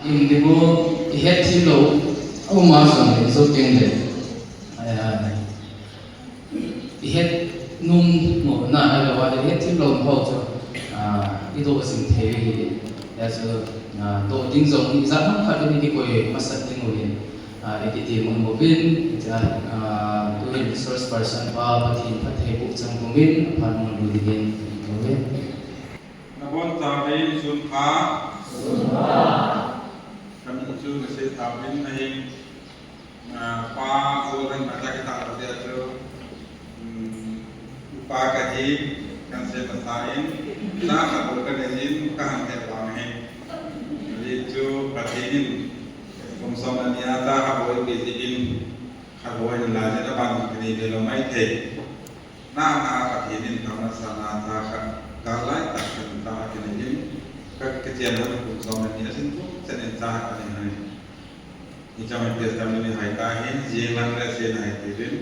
Indigo head hilo o mason is okay there. Head num mo na ala wa head hilo ho cho ito kasing theory as do ding zong za ham kha ni ko ye masat ding uli edit mo mo bin ja to resource person pa patin pathe bu chang bungin pan mo lu digin okay nabon ta be sun kha kami chu se ta bin ai pa ko ran ma ta kita ta cho pa ka ji kan se ta sain na ka ko ka ne ka han te wa ne ye chu patinin kum som ni ata ha boy be in ha boy la je ta ban ni de lo mai the na na patinin ka na sa na ta ka ka lai ta kan ta ke ne các cái chuyện đó cũng do mình nhớ sinh phúc cho nên ta cái này thì trong mình biết rằng mình hay ta hết riêng lăng ra xe này thì đến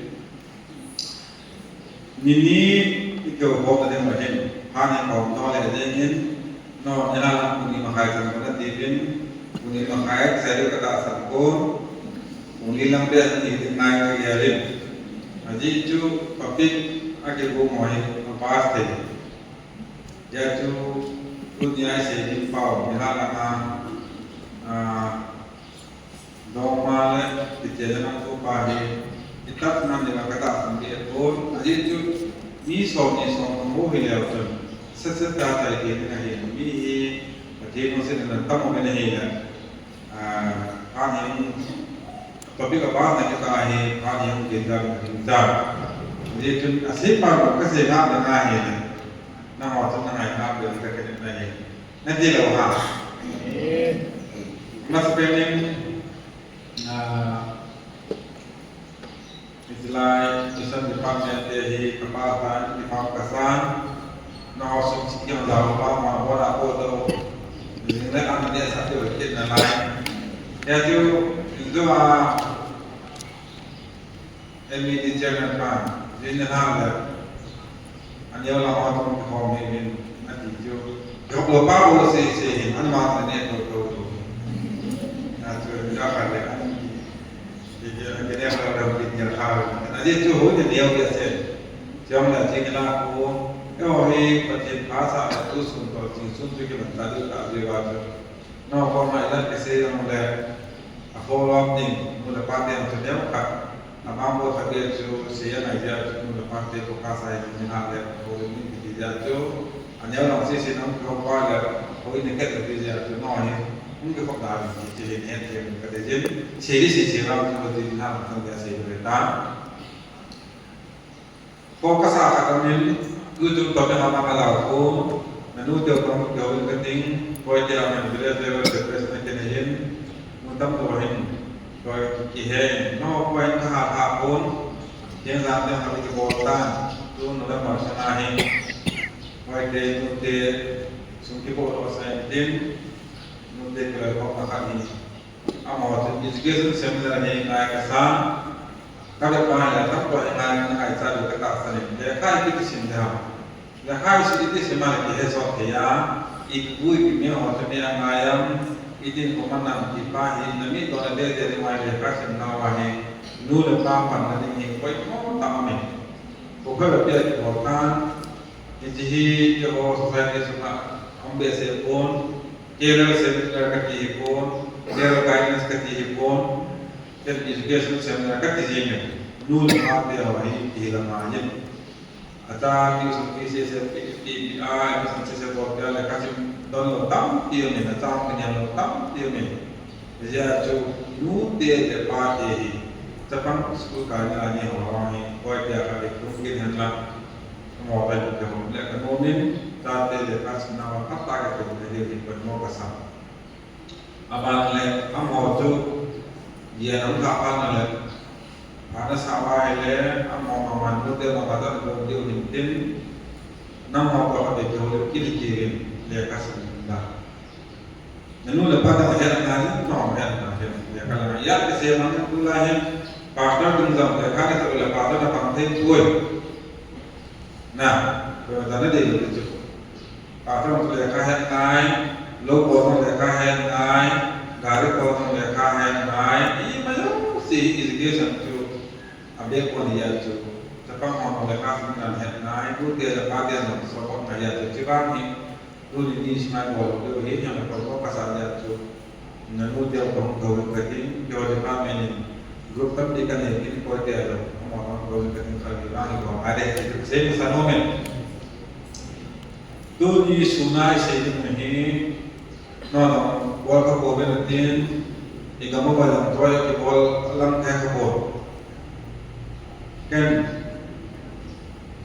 mini cái kiểu bộ cái mà hiện hai ngày còn to lại để đến nó như là mình mà khai thằng nó thì đến mình mà khai sẽ được cái sản cô mình làm việc thì đến nay cái gì lên gì chú public cái bộ mọi pass thì giờ chú dunia sehingga pau misalnya dogma le dijalan tu pagi kita senang dengan kata sendiri pun aja itu ni som kamu hilang tu sesuatu yang kita ni ni dia mesti dengan tamu ni ni kan yang tapi kapan kita kan yang kita jadi itu asyik pun kesehatan dengan ini năng hoạt trong ngày làm được cái này nên gì là hòa mà spending Israel Islam department hi kapatan di Pakistan nó sống chỉ là giàu bao mà qua đã qua đâu nhưng lại ăn địa sản được trên là lại theo chú mà em đi chơi làm bạn nên là làm anh nhớ là họ không có mình anh chỉ cho học lớp ba bộ sẽ anh mà anh em rồi à rồi ra phải là anh thì cái này là đầu tiên là thao anh đi cho hối thì nhiều việc sẽ trong là chỉ là cô cái hồi phát triển phá sản là tu sung vào chính sung cho cái bản ta được tạo ra vào nó còn lại là cái xe là một là follow up thing một là phát triển cho nhau cả Abang buat kerja tu saya nak jadi untuk parti fokus saya di mana le, kalau ini kerja tu, anda orang sih senang keluar le, kalau ini kerja tu noy, mungkin kau dah jadi ni yang kerja jadi, sih orang tu di mana tu biasa berita. Fokus akan kami, itu tapi apa kalau aku, menu tu kamu jauh penting, kau dia yang belajar depresi macam ni, mudah tuahin. Rồi kỳ hệ nó quanh cái hạt vốn hiện ra để học cái bộ tan luôn nó đã mở sang này quay đến nút để xuống cái bộ đó sẽ đến nút để cái bộ nó khác đi mà thì education seminar này cái sáng các bạn là các bạn là ai ra được cái tác sản để khai cái sinh ra để khai cái sinh mà cái hệ số thì ít vui cái miếng họ cho nên ai idin komandan tipahi nami to ade de mai de kasim nawahi nu le pa pan na ni koi mo tamame ko phela pe ko kan ji jo society suna ambe se pon kera se ka ti pon kera guidance ka ti pon ken education se na ka ti jeme nu le pa de wahi ti la ma yin ata ki se se ti a se se ko ya le kasim don lo tam tiêu này là trong cái nhà lo tam tiêu này bây giờ chú nút tiền để ba thì chấp nhận school cái là nhiều hóa này coi tiền là để không kiên nhẫn lắm ngồi tại một cái hôm lễ cái môn nên ta tiền để phát sinh nào phát tài cái chuyện này thì vẫn mua cái sao à bạn lệ ông ngồi chú giờ ông gặp bạn là bạn đã sao ai lệ ông ngồi mà mình nút tiền mà bạn đã được tiêu hình tin năm học có để cho được cái gì dia kasih dah. Nenu lepas dah ayat nari, no ayat nari. Dia kalau ayat kesih mana tu lah yang pasal tunggang dia kan itu lepas dah dapat tem tuai. Nah, kalau dia itu pasal tu dia kahit nai, logo tu dia kahit nai, เด็กคนนี้จุจะต้องมองเลยครับงานเห็นนายรู้เดียจะพาเดียหนุ่มสอบคนไหนจุที่บ้านนี้รู้ดีๆใช่ไหมบอกเดี๋ยวเห็นอย่างไรก็ภาษาจุนั่นรู้เดียวของเขาเป็นกติโยจะพาเมนิกรุ๊ปตั้งดีกันเองที่คอยเดียวมองเขาเป็นกติเขาอยู่บ้านอยู่ของอะไรเส้นสนุกเนี่ยดูนี่สุนัยเสียงนี้นั่นว่าเขาบอกเป็นทีนอีกคำว่าอย่างตัวอย่างที่บอกลังแทงเขาบอกกัน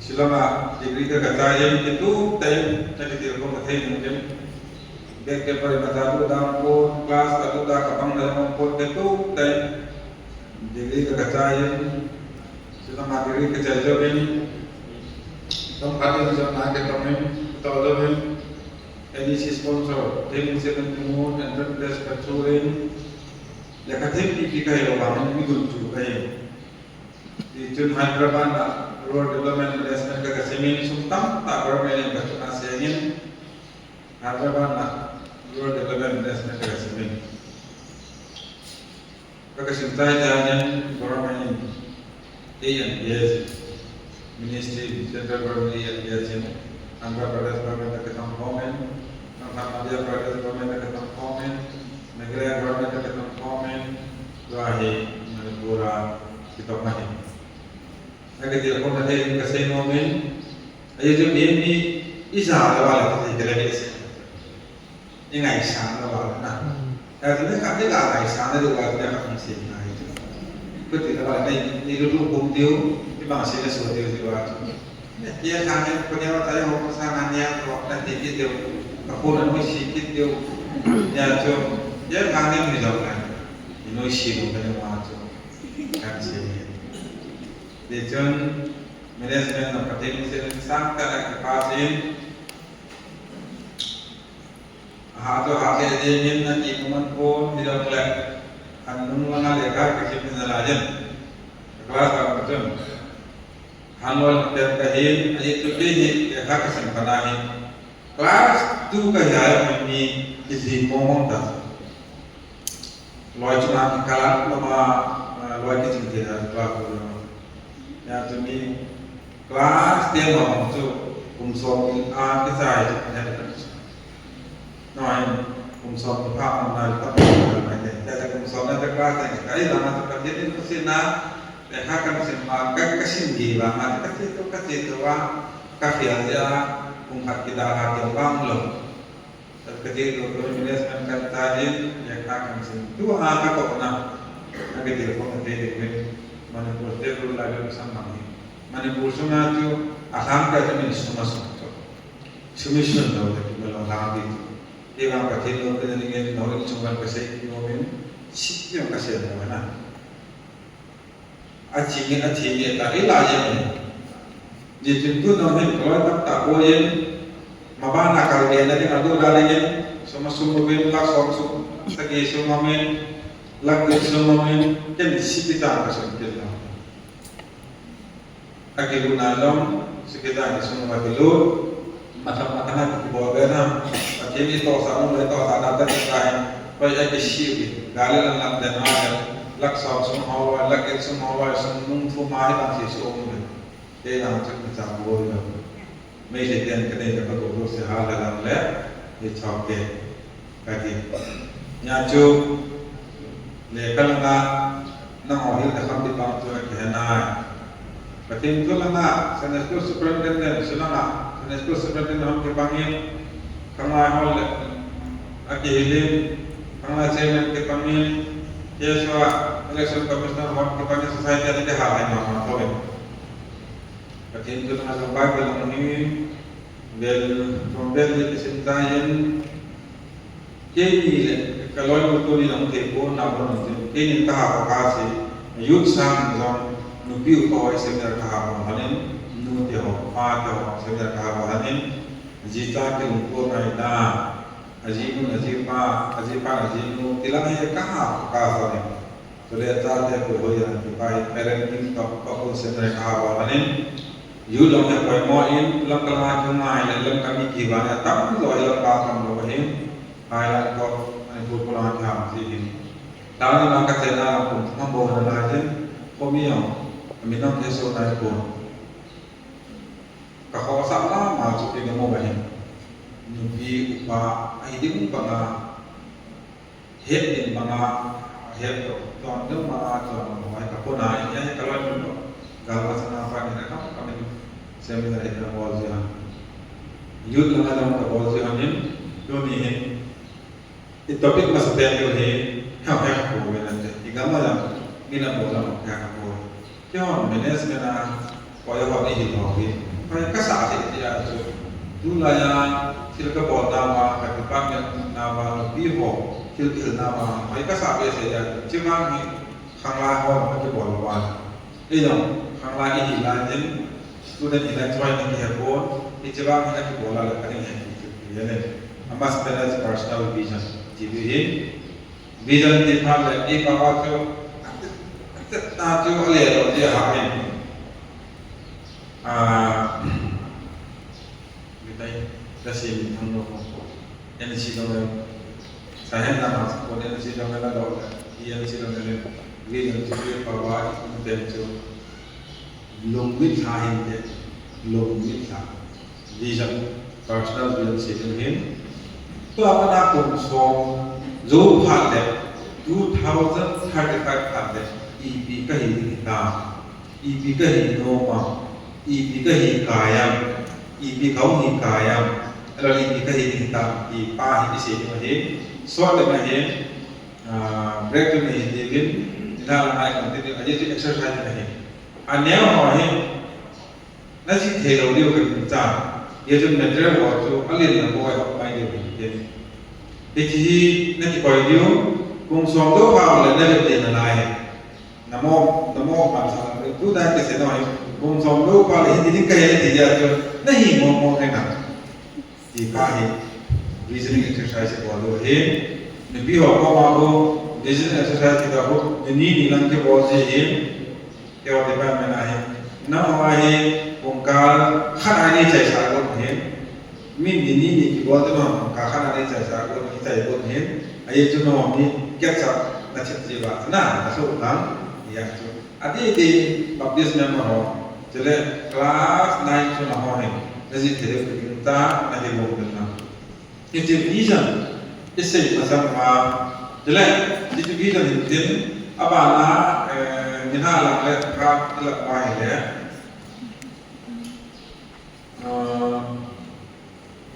selama diberi kekayaan itu jadi tidak kompeten mungkin dia kepada masyarakat dalam pun kelas atau dah kapang dalam pun itu diberi kekayaan selama diberi kekayaan ini tempat yang sangat ketemen atau lebih edisi sponsor tim seven timur dan terus peculiar ya katim dipikai orang ini dulu di Jun Hyderabad Road Development Investment ka Kasimin sumtam tak bermain yang betul nasihin Hyderabad Road Development Investment ka Kasimin kakasintai jalan bermain ANBS Ministry Central Government ANBS Andhra Pradesh Government ketang komen Madhya Pradesh Government ketang komen Meghalaya Government ketang komen Rahi Manipura kita mahin agar dia pun ada yang kasih momen, ayat tu ni isah lawal tu jadi kerja. Ini isah lawal, nah. Tapi ni kan dia tak isah tu lawal dia akan sih, nah itu. Betul lawal ni dulu buktiu, di bangsa ni suatu itu lawal. Dia kan punya orang saya mau pasangannya, waktu nanti dia aku nak mesti dia, ya tu, dia kan ni menjawab, ini sih bukan macam kan sih. Dejan manajemen marketing sang tak kepasin hatu hasil jenin nanti kuman pun tidak boleh hanum mana lekar kecil penjelajan kelas apa macam hanwal dan kahin itu ini lekar kesempatan kelas tu kaya ini isi ngomong dah loy cuma kalah lama loy kecil dia kelas ya tu ni kelas dia ngomong tu kumsom kita saya ada noi kumsom apa mana kita boleh jadi kumsom ada kelas yang kali lama tu jadi tu sina lehakan semua kasih di bawah kasih tu kasih aja kumpat kita hati orang loh terkecil tu manajemen kantain yang akan tu apa kau nak agak telefon nanti Manipur terus lagi bersama kami. Manipur semua tu asam kerja ni semua tu. Solution tu kita lakukan itu. Dia orang kata itu kita ni knowledge semua kasih itu momen siapa yang kasih ada mana. Aci tak ilah je ni. Jadi tu momen kalau tak boleh mabah nak kalau dia nanti ada lagi semua momen lah semua segi semua momen lagi semua momen jadi siapa kasih kita. Akhirnya nalam sekitar semua dulu macam-macam buat beram. Akhirnya itu sama mereka ada terkait banyak isu. Galan lam dan ada laksa semua lagi semua semua fumai dan sesuatu. Dia macam buat. Mesti dia kena dapat urus hal dalam leh dicapai. Kaki nyaju lekal nak orang dalam dibantu kena. Ketika itu lama, senesku superintendent, selama senesku superintendent kami panggil, kami hal akhirnya kami chairman kami, Yeswa election commissioner kami panggil society ada hal yang mana tahu. Ketika itu lama sampai bilang ini, bel di sentayan, kini kalau betul yang telepon nabun itu, kini tak apa sih, youth sang zon. Nubiu kau sebenarnya kahwa hanin, nu dia apa sebenarnya kahwa hanin, jita kelumpuh naida, ajimu ajimu tilang he kahwa ni, boleh tak dia boleh baik parenting kau sebenarnya kahwa hanin, you long he kau moin, long kelah cumai, long kami kiban, tak lo long kahwa lo hanin, ayat kau pun pulang kahwa sih. Lalu nak kata nak pun mampu nak hanin, kau miau. มีน้องเทโซนายคนกะขอสักละมาจุดเดียวโมไปนุบีอุปาไอ้ดิ้งบังอาเฮ็ดดิ้งบังอาเฮ็ดตอนนึกมาตอนไว้กับคนไหนยังกะลันอยู่กาลวัฒนาฟังนี่นะครับก็เป็นเซมินาร์ที่เราบอกสิฮะยุทธละเราก็บอกสิฮะนี่ตัวนี้เห็นอีท็อปิกมาสเตนอยู่เห็นข้าวแห้งโผล่ไปนั่นเองอีกคำว่ามีน้ำโผล่แล้วแห้งโผล่ที่ห้องเมเนสเมนาปล่อยความนี้หินหอกไปก็สาธิตที่จะดูแลที่เราก็บอกนาวาแต่ก็ปั้นเนี่ยนาวาบีหอกที่อื่นนาวาไปก็สาธิตเสียที่บ้านนี้ข้างล่างห้องมันจะบอกว่าไอ้ยังข้างล่างอีหินลายจิ้มตัวนั้นอีกแล้วช่วยในที่เหตุผลที่ที่บ้านนี้ก็บอกเราเลยอันนี้เห็นอย่างนี้อามาสเป็นอะไร personal vision ที่ดูเห็น vision ที่ทำเลยอีกภาวะที่ตาที่อะไรเราที่หาเห็นkita kasih tanggung yang di sini orang saya nama sekolah yang di sini orang ada yang di sini orang dia yang juga bawa kemudian tu longwit sahin je longwit sah vision personal vision setting tu apa nak konsum zo phade 2035 phade EP kahi kita EP kahi noma EP kahi kayam EP kau hi kayam lalu EP kahi kita EP hi isi ni mahir suat mahir break tu ni divin ina lai continue aja tu exercise mahir aneh mahir nasi thelo dia kerja dia tu material waktu alin nak buat apa dia jadi jadi nanti kau dia kung som tu faham le nanti dia nalai namo pasal tu dah kesenoi kung som tu faham le hindi kaya dia tu nahi mo kena jika he reasoning exercise bodo he nabi ho ko ma ho reasoning exercise kita ho ni lang ke bodo he ke wa de ba mena he na wa he kung ka khan ani chai sa ko he min ni ki bodo no ka khan ani chai sa ko ni chai bodo he aye chu no ni kek sa na chet ji ba na so lang ya chu adi de baptism member ho jele class 9 chu na ho he nasi tere kita nanti mau kenal itu vision isi pasang ma jele itu vision itu apa na minha lang le ka le mai le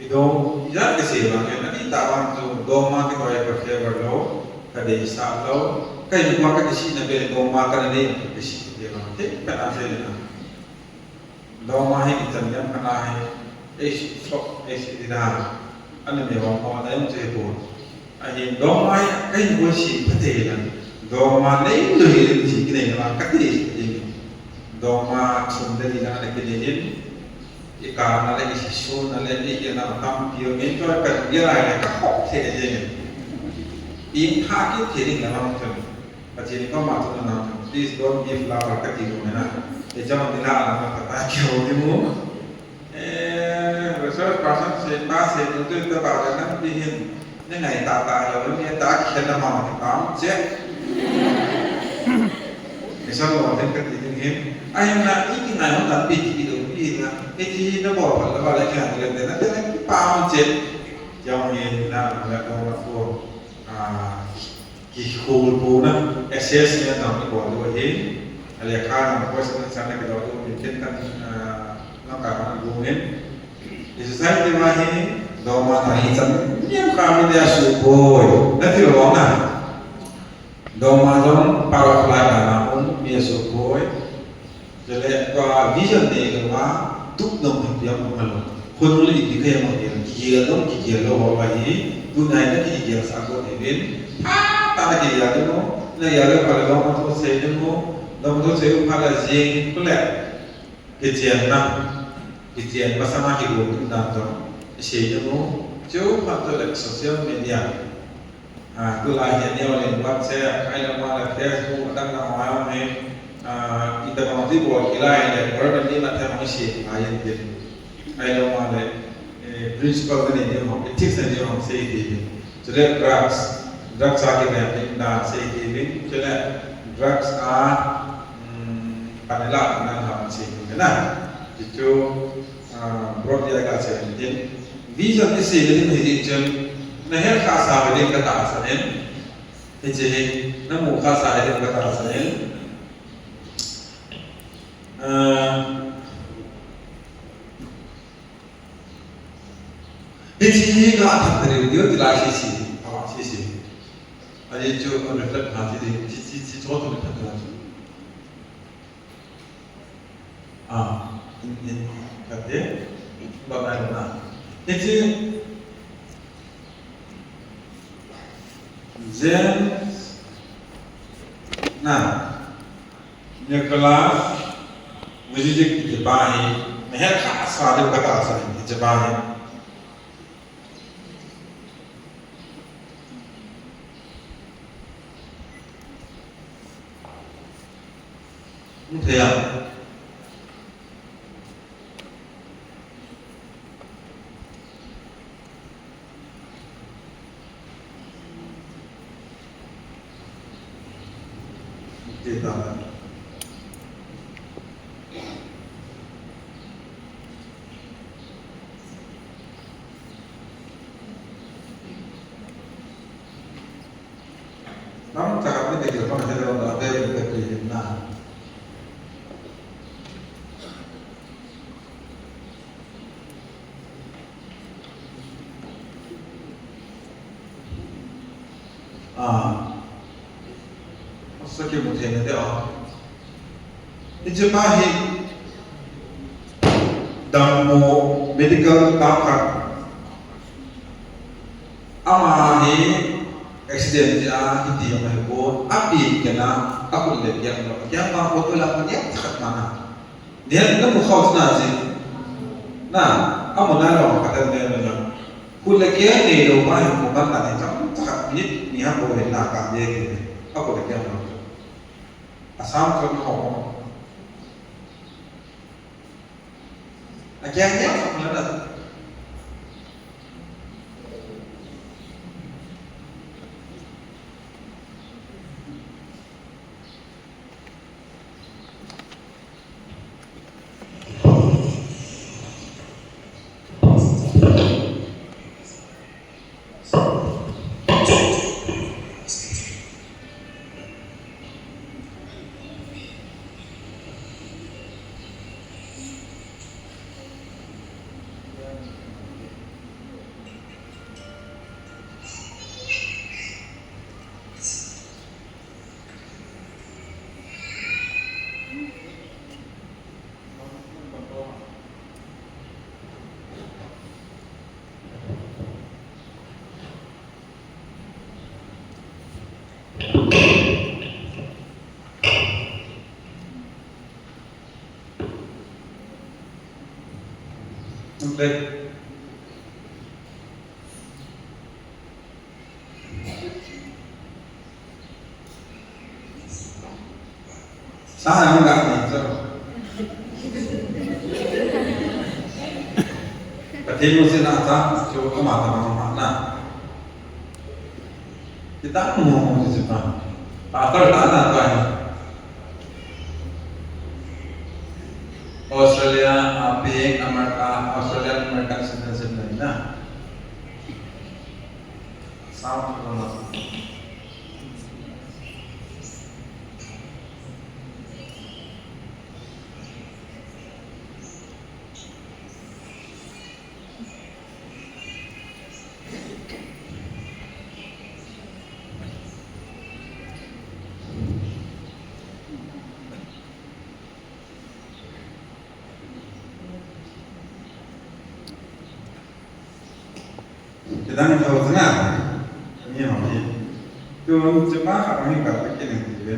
itu ya isi lang nanti tawang tu doma kita ya berfavor lo kada isa lo kai gua ka isi na be doma kana ni isi dia lang te kana se na doma hi itanjam kana hi sok tidak ane memang orang lain cebol ahin doma hi gua si petelan doma ni lebih si kini nama kati ini doma sumber di mana kini ini ikan ada isi sun ada ini nama tampil itu akan dia ada kakok saja ini ini hakik jadi nama macam macam ini kau masuk nama please don't give flower kati mana jangan tidak nama kata kau demo research person sẽ ba sẽ đầu tư cơ bảo là năm đi hiện những ngày tạo tài là những cái tá khi nó mỏng thì tám chết để sau đó thêm cái gì hiện anh là ít cái ngày nó làm bị thì được gì là cái gì nó bỏ vào là lại cái này là nó cái bao chết trong hiện là đâu là phù cái khu phố đó access nó nằm cái bỏ rồi hết là khá là có sự sáng cái đó tôi trên căn nó cả nó gồm hết Isai di mana ini doma tahitan yang kami dia supoi nanti lo na doma dom para pelana pun dia supoi jadi kalau vision ni kalau tuk dom dia mengaluคนเลยที่เคยมาเรียนเกี่ยวต้องเกี่ยวเราไว้ดูนายนั่นที่เกี่ยวสักคนเองตาเกี่ยวดูนี่ยาเรื่องอะไรเรามาทดสอบดูเรามาทดสอบอะไรจริงก็แหละเกี่ยวนะIstian bersama hidup tentang sejauh jauh patut sosial media. Tu lahirnya oleh WhatsApp, ada mana Facebook, ada nama ni. Kita mahu tu buat kilai dan orang ni nak tahu mesti ayat dia. Ada mana principle ni dia mahu, ethics ni dia mahu sehingga. Jadi drugs akhirnya kita sehingga. Jadi drugs panela nan ham sing na itu bro dia ka chen din visa ni se le ni din chen na her kha sa ba din ka ta sa nen he je na mu kha sa din ka ta sa nen he ji ga ta de dio ti la si ha si 아니 저 reflect 하지 지 저도 reflect 하지 아 인 같대 바바나 이제 zen na Nicholas muzik jebani meher khas wale kata asal jebani thế à thế ta nắm chặt cái này kiểu con này đâu là đây là cái gì nào 어떻게 못했는데요. 이제 마히 담모 메디컬 닥터 아마히 액시덴트야 hindi yung mahibon api ka na ako ulit yan kaya mga koto lang ko niya sakat na niyan na mukhaw na si na amo na lang katanda na lang kulagyan ni lo mahi mukhang natin sakat nit niya po rin nakakaya ako lagyan mo asam ko ko agyan ako na Baik. Saya enggak nih, berarti mesti nata coba mata kita ngomong di Jepang, atau tanah tuh Australia, Amerika, Australia, Amerika sebenarnya sama banget. Kita nggak tahu tengah, ini apa sih? Tuh cepat orang ini nggak pakai yang itu.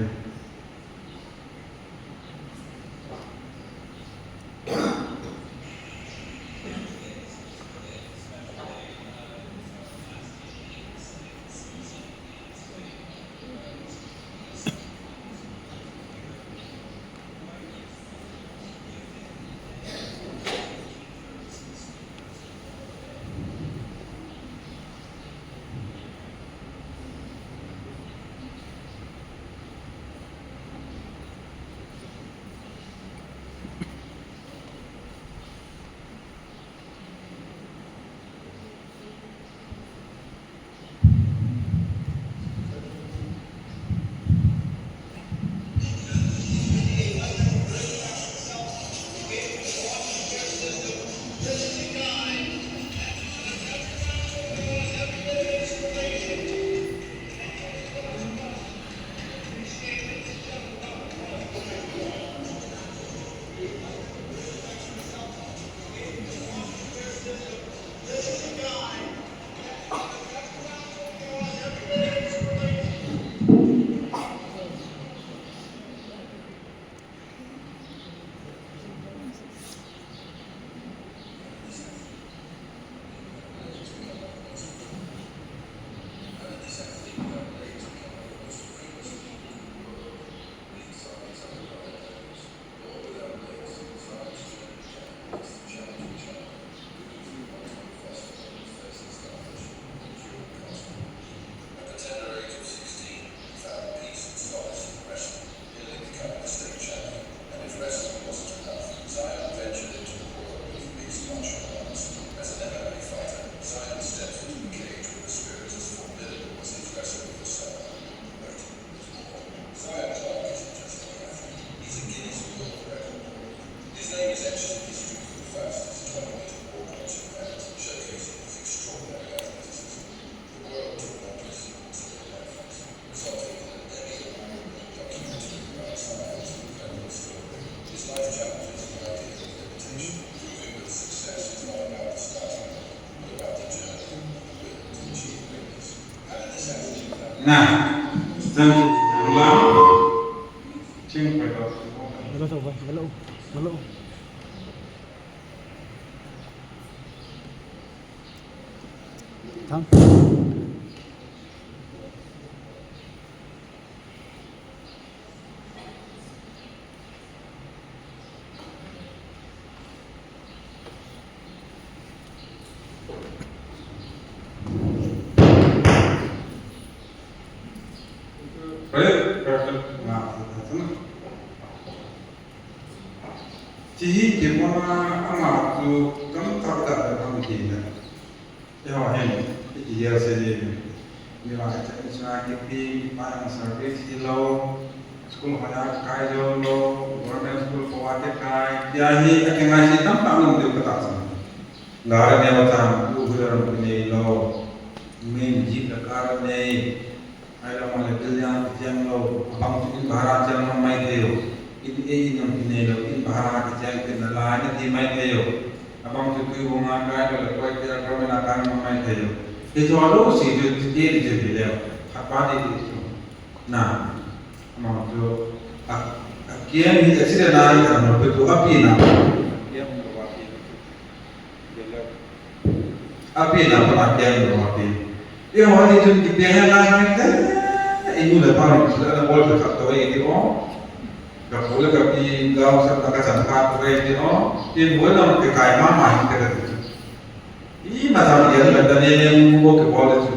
นะจังลาชิงไปต่อ Malo. Thang. Baik, nah, chỉ mà ama tu cắm tập tập để làm gì nè, cái họ hiện cái gì là gì, như là cái cái phim, bạn service gì lâu, school họ đã cái jo lâu, government school có ai cái, ya hi cái ngày gì tắm tắm làm điều cái tác dụng, ngài này mà tham, tu vừa làm cái này lâu, mình chỉ là cái này, ai làm mà cái yang lâu, bằng cái bahasa yang làm mai điều. Ini yang ini lo ini bahasa kecil kita lain di main kayu. Abang tu tu bunga kaya kalau kau tidak kau menakan main kayu. Itu ada sih itu dia jadi dia. Apa dia itu? Nah, abang tu kian ni jadi naik kan? Betul api na. Kian berwapi. Api na pada kian berwapi. Dia orang itu kita yang lain kita. Ini lepas itu ada boleh dekat tu ini oh. Gặp bố là gặp đi gạo sắp là cái sản phẩm về thì nó tiền bố là cái má mày cái cái ý mà sao vậy là ta nên mua cái bò đấy chứ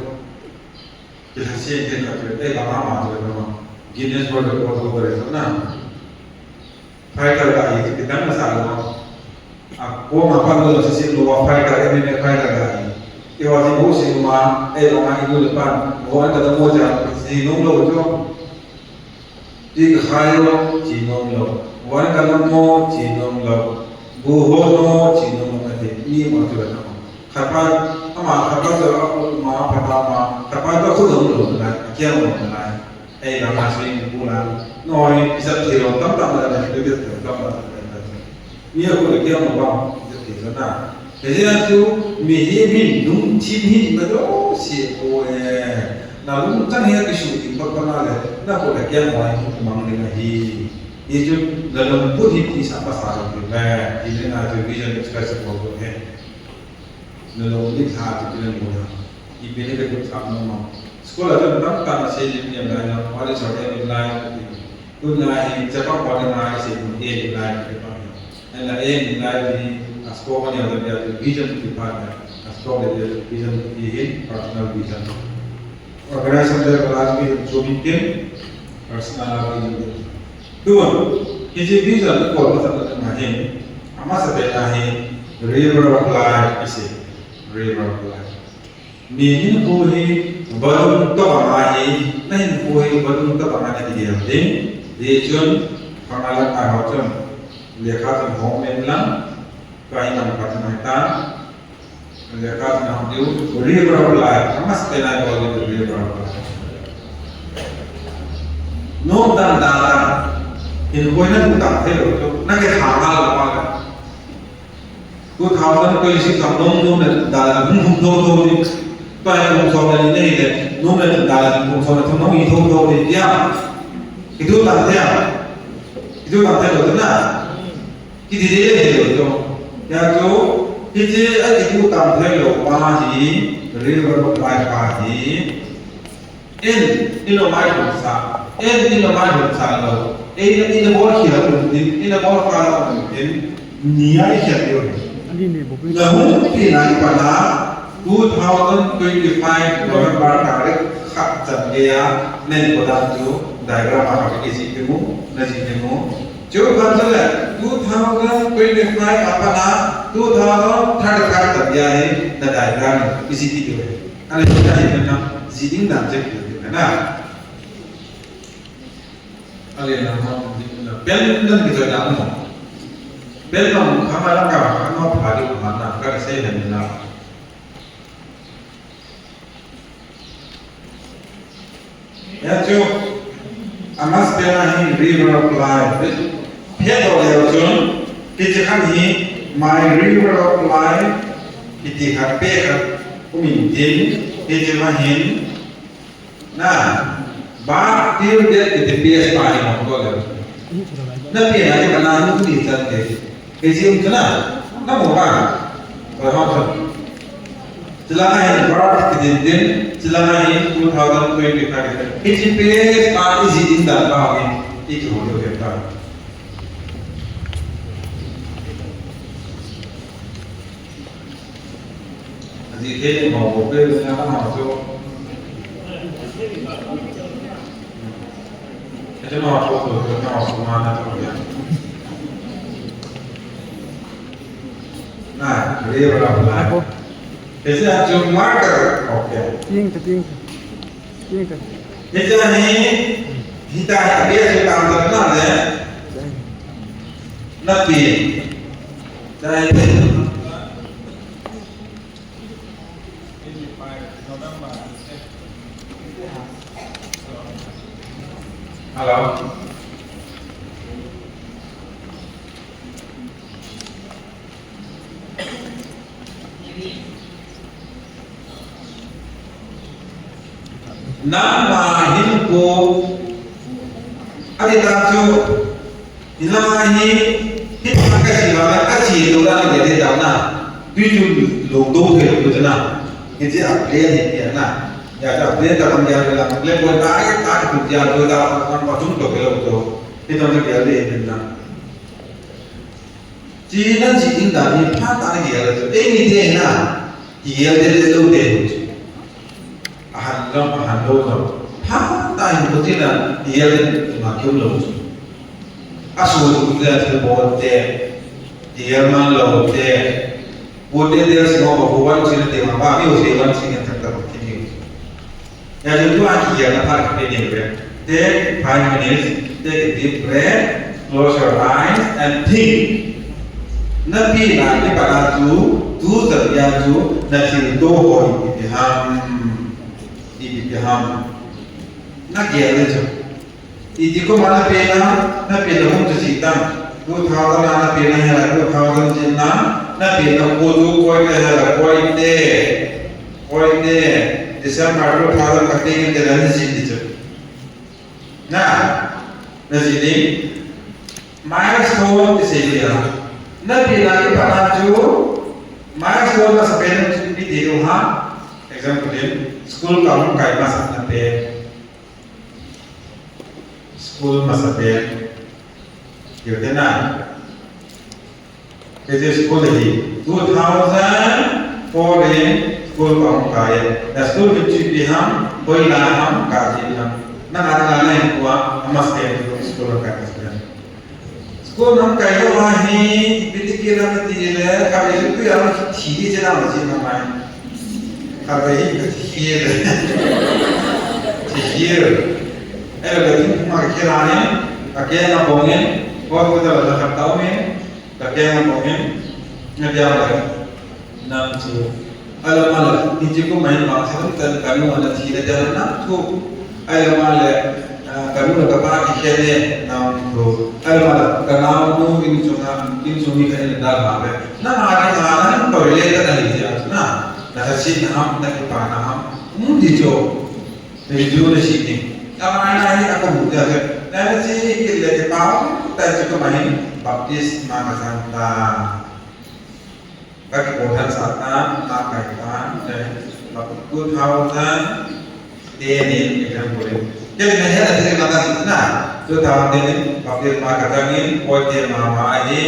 cái thằng xe cái cái đây là má mày rồi đúng không Guinness World Record rồi đó nè phải cái này thì cái là sao đó cô mà phân được sẽ xin lúa phải cái này phải cái này cái hoa thì bố xin mà đây là ngày du lịch ban bố anh ta mua cho gì nông lộ cho đi khai lo chỉ nông lo,วันกันโมchỉ nông lo, bu ho no chỉ nông cái gì, ni mà tôi nói, khai phá, mà khai phá rồi mà khai phá mà khai phá đó không đúng rồi là kia một là, đây là mà suy nghĩ bu là, nói bisa thì lòng tâm tâm là được biết được tâm là, nhiều người kia một vòng, thì rất là, thế nên chú mình đúng chim hít mà đó xịt cô na lu tan hiya ki shuti bakana le na ko la kya mai ku mang le na hi ye jo la lu pu hi ti sa pa sa ro le hi le na jo vision express ko ko he na lu ni tha ti le mo na i be le ko sa no ma school la tan ta na se ji ni la na wa le sa de la ku na hi ja pa pa na se ni e la ke pa ni la e ni la ni asko ma ni la vision department asko le vision ki hi personal vision organization level भी जो भी के personal भी dua किसी भी जगह को मतलब नहीं हमारा सब है river of life इसे river of life नींद को ही बंद तो बनाए नहीं को ही बंद तो बनाने के लिए होते ये चुन हमारा आहोचन लेखा तो होम में ना कहीं ना पता नहीं था लेखा तो हम जो river of life हमारा सब है river of life nôm đàn đàn hiện quay nó cũng tặng thế rồi nó cái thảo nào là bao cả cô thảo nó quay xin thảo nôm là đàn là cũng không thô thô đi tôi không so là đây này nôm là đàn là cũng so là không nói gì thô thô thì nhá cái thứ tặng thế à cái thứ tặng thế rồi thế nào cái gì đấy rồi cho nhà chú cái gì ấy cái thứ tặng thế rồi ba gì river of life ba gì in nó mai cũng sao in nó mai cũng sao đâu in nó bỏ hiểu được in nó bỏ qua đâu được nhiều ai hiểu được là muốn cái này quả là 2025 November cả đấy khắp trận kia nên có đang chú diagram mà cái gì cái mũ là gì cái mũ chú quan trọng là 2025 apa na 2035 trận kia ấy là diagram cái gì cái đấy anh ấy nói gì nữa gì tính làm gì cái này alien là bên đơn cái chỗ nào bên lòng khám phá cả nó phải được hoàn thành các xe này mình làm ya chú amas pena hi river of life hết rồi hiểu chưa cái gì khác hi my river of life cái gì khác bé khác của mình đến cái gì mà hiện Nah, ba till that the PS pa ni mo ko le. Na pi na ni bana nu ni san de. Ke sim kana na mo ba. Ko ha ko. Sila hai ba ki din sila hai 2025. Ke sim PS pa is in da ba ni. Ti ko le ta. Jadi ke mo ko pe na ma so Ito na ako ito na ako kumana ito yan. Nah, jadi berapa? Ako. Kasi yung marker, okay. Ting ka. Ito ni kita dia sudah terkenal ya. Nabi. Saya Halo. Nama hidupku ada tahu nama ini kita kasih banyak kasih orang jadi dana tujuh logo ke logo dana kita upgrade ini na ya ada upgrade dalam jalan dalam upgrade buat tak kerja dalam kan macam tu ke logo itu nak jadi ini na Cina Cina ni patah ni dia tu ini dia na dia dia logo dia Ahan lo patah itu Cina dia macam logo Asul dia terbuat dia malu dia dia semua bawa Cina dia apa ni usia orang Cina tertentu ini. Yang itu dia nak ini take 5 minutes, take a deep breath, close your eyes and think. Nabi nanti pada tu terjadi nanti doa ibiham. Nak dia tu. Ini kau mana pena? Nak pena pun tercipta. Tu tahu tak nak pena yang tu tahu tak jenna. Nak pena kodu koi ke koi de. Desember tu tahu tak kaki yang jalan sini tu. Nah, sini milestone di sini ya. Nak pena kita pada tu milestone masa pena di dia ha. Example ni, school kamu kai masa nanti. School masa pen, you know that. This is school lagi. 2014 school kamu kaya. The school which we have, boy lah ham kaji ham. Nak ada lain kuah, amas pen school kaya sekarang. School ham kaya wahi, bitikira bitikira, kaya itu yang tinggi jenak macam mana? Kaya itu tinggi. Jadi cuma kiranya, kakek nak bongin, kau kita dah tahu ni, kakek nak bongin, nanti apa? Nanti, alam ini juga main masa tu kami ada tidak jalan nak tu, alam kami nak apa kisahnya nam tu, alam kenal tu ini cuma kan dah apa? Nah ada toilet kan ada dia, nah nasi ham nak ikan ham, mudi jo, video nasi ni. Kamar ini aku muda ke, nanti si kita tahu, kita juga main baptis nama Santa, bagi orang Santa, nak kaitan, dan baptis Tuhan, ini yang boleh. Jadi nanti ada yang kata sana, tu tahu ini baptis nama katangin, orang mama ini,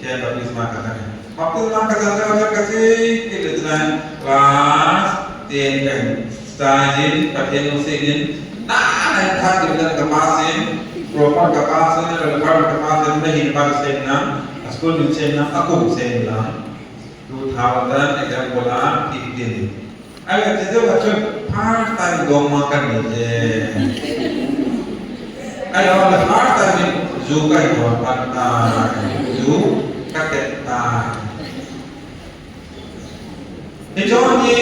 jadi baptis nama katangin. Baptis nama katangin orang kasih kita dengan kelas, dan stajin, pakai nusin. Nah, nanti kita kepasin, program kepasin, program kepasin dah hidup senang, sekolah senang, aku senang. 2000 example lah, 15. Ayat itu macam part-time makan je. Ayat orang part-time juga itu part-time, juga ketat. Itu ni,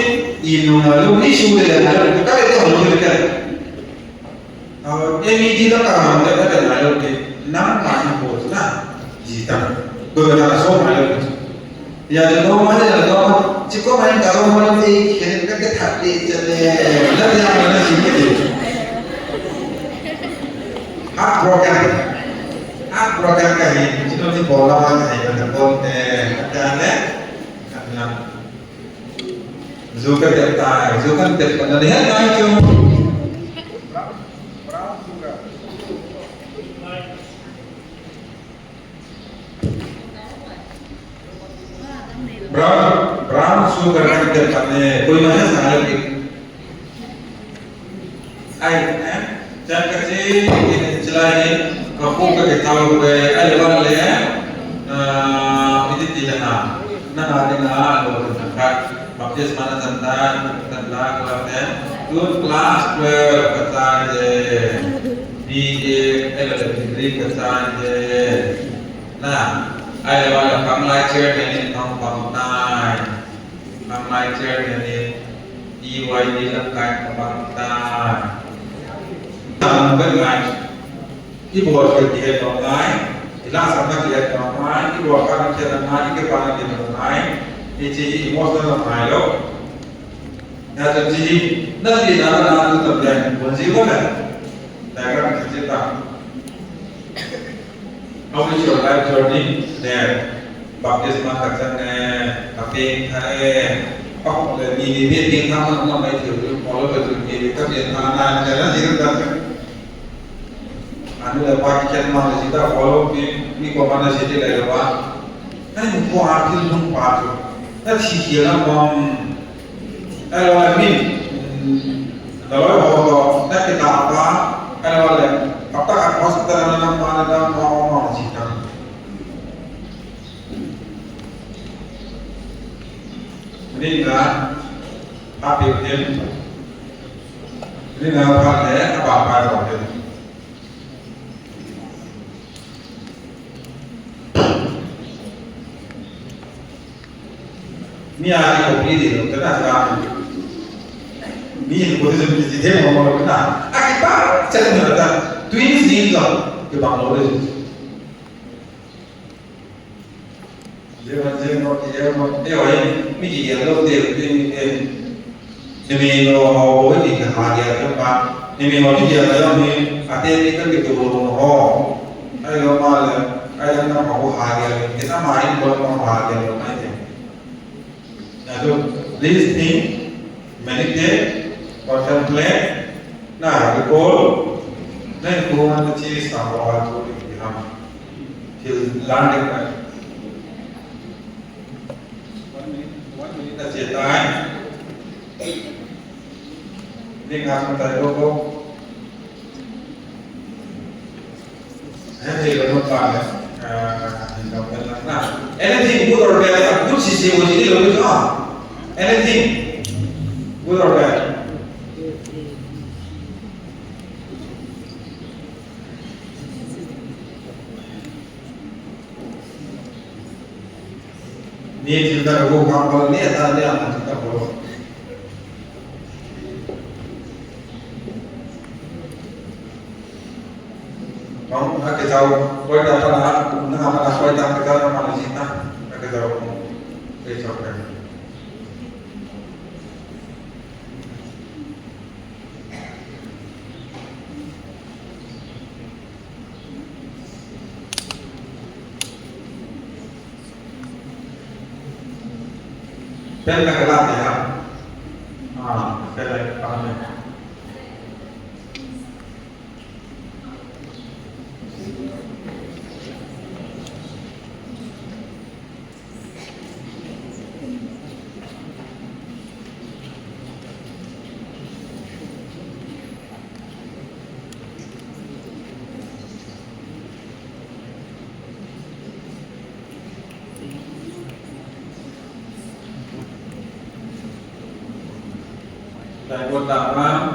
lu ni sudah ada, kita itu harus kita. MEG dah kawan dah ada malu ke, nama mana bos na, jita, beberapa so malu. Ya jadi mana jadi jika main kalau malu ni, kita kita thati jadi, nanti yang mana sih kita. hard program cái gì chứ nó đi bộ lo cái gì là con cha đấy dù cái tiền tài dù cái tiền còn là hết ngay chung brown sugar cái tiền còn này tôi nói hết cả là gì ai jangan kasi selain kamu ke tahu ke ada orang lain itu tidak nak ada nak loh nak baptis mana santan kelas tu kelas kata di degree kata nah ada orang kamlai chair ni tong pantai kamlai chair ni EY di langkai pantai bên ngoài cái bộ cái tiền còn lại thì là sản phẩm tiền còn lại cái bộ các tiền còn lại cái phần tiền còn lại thì chỉ một số là phải đâu nhà chân chỉ nó gì đó là tập tiền còn gì có này đại các bạn sẽ tạo ông đi trở lại journey nè baptism thật chân nè baptism thay ông là đi biết tiếng tham nó mấy thứ mọi người tự nhiên các tiền tham này là gì đó anh là qua cái chân mà là chúng ta follow đi qua bên này sẽ lại là qua cái một qua thì không qua được nó chỉ là mong cái là mình đó là họ đã cái tạo ra cái là các bạn có sự tự nhiên mà nó đang mong chỉ cần nên là áp dụng thêm nên là phải để các bạn phải làm thêm mi ada kopi di dalam kena sekarang mi kopi seperti itu dia mau kena akibat saya mengatakan twins ni lah ke banglo ni dia mau mi dia lo dia ni lo mau ni ke hadiah apa ni mau dia lah ni ada ni kan kita lo ayo malah ayo nak mau hadiah kita main buat mau hadiah main so this thing meditate contemplate nah the goal then go on to chase some or to become till landing right 1 minute là chia tay nên làm tay cô thì là một bài hành động là anything good or bad good is the only thing you know anything good or bad ni chúng ta có काम करने आता है हम chúng ta बोलो हम आगे जाओ कोई डाटा ना हमारा कोई डाटा का हमारा जीतना आगे जाओ ये सब है पहले का लाते हैं हाँ पहले काम में Đại quân đạo Nam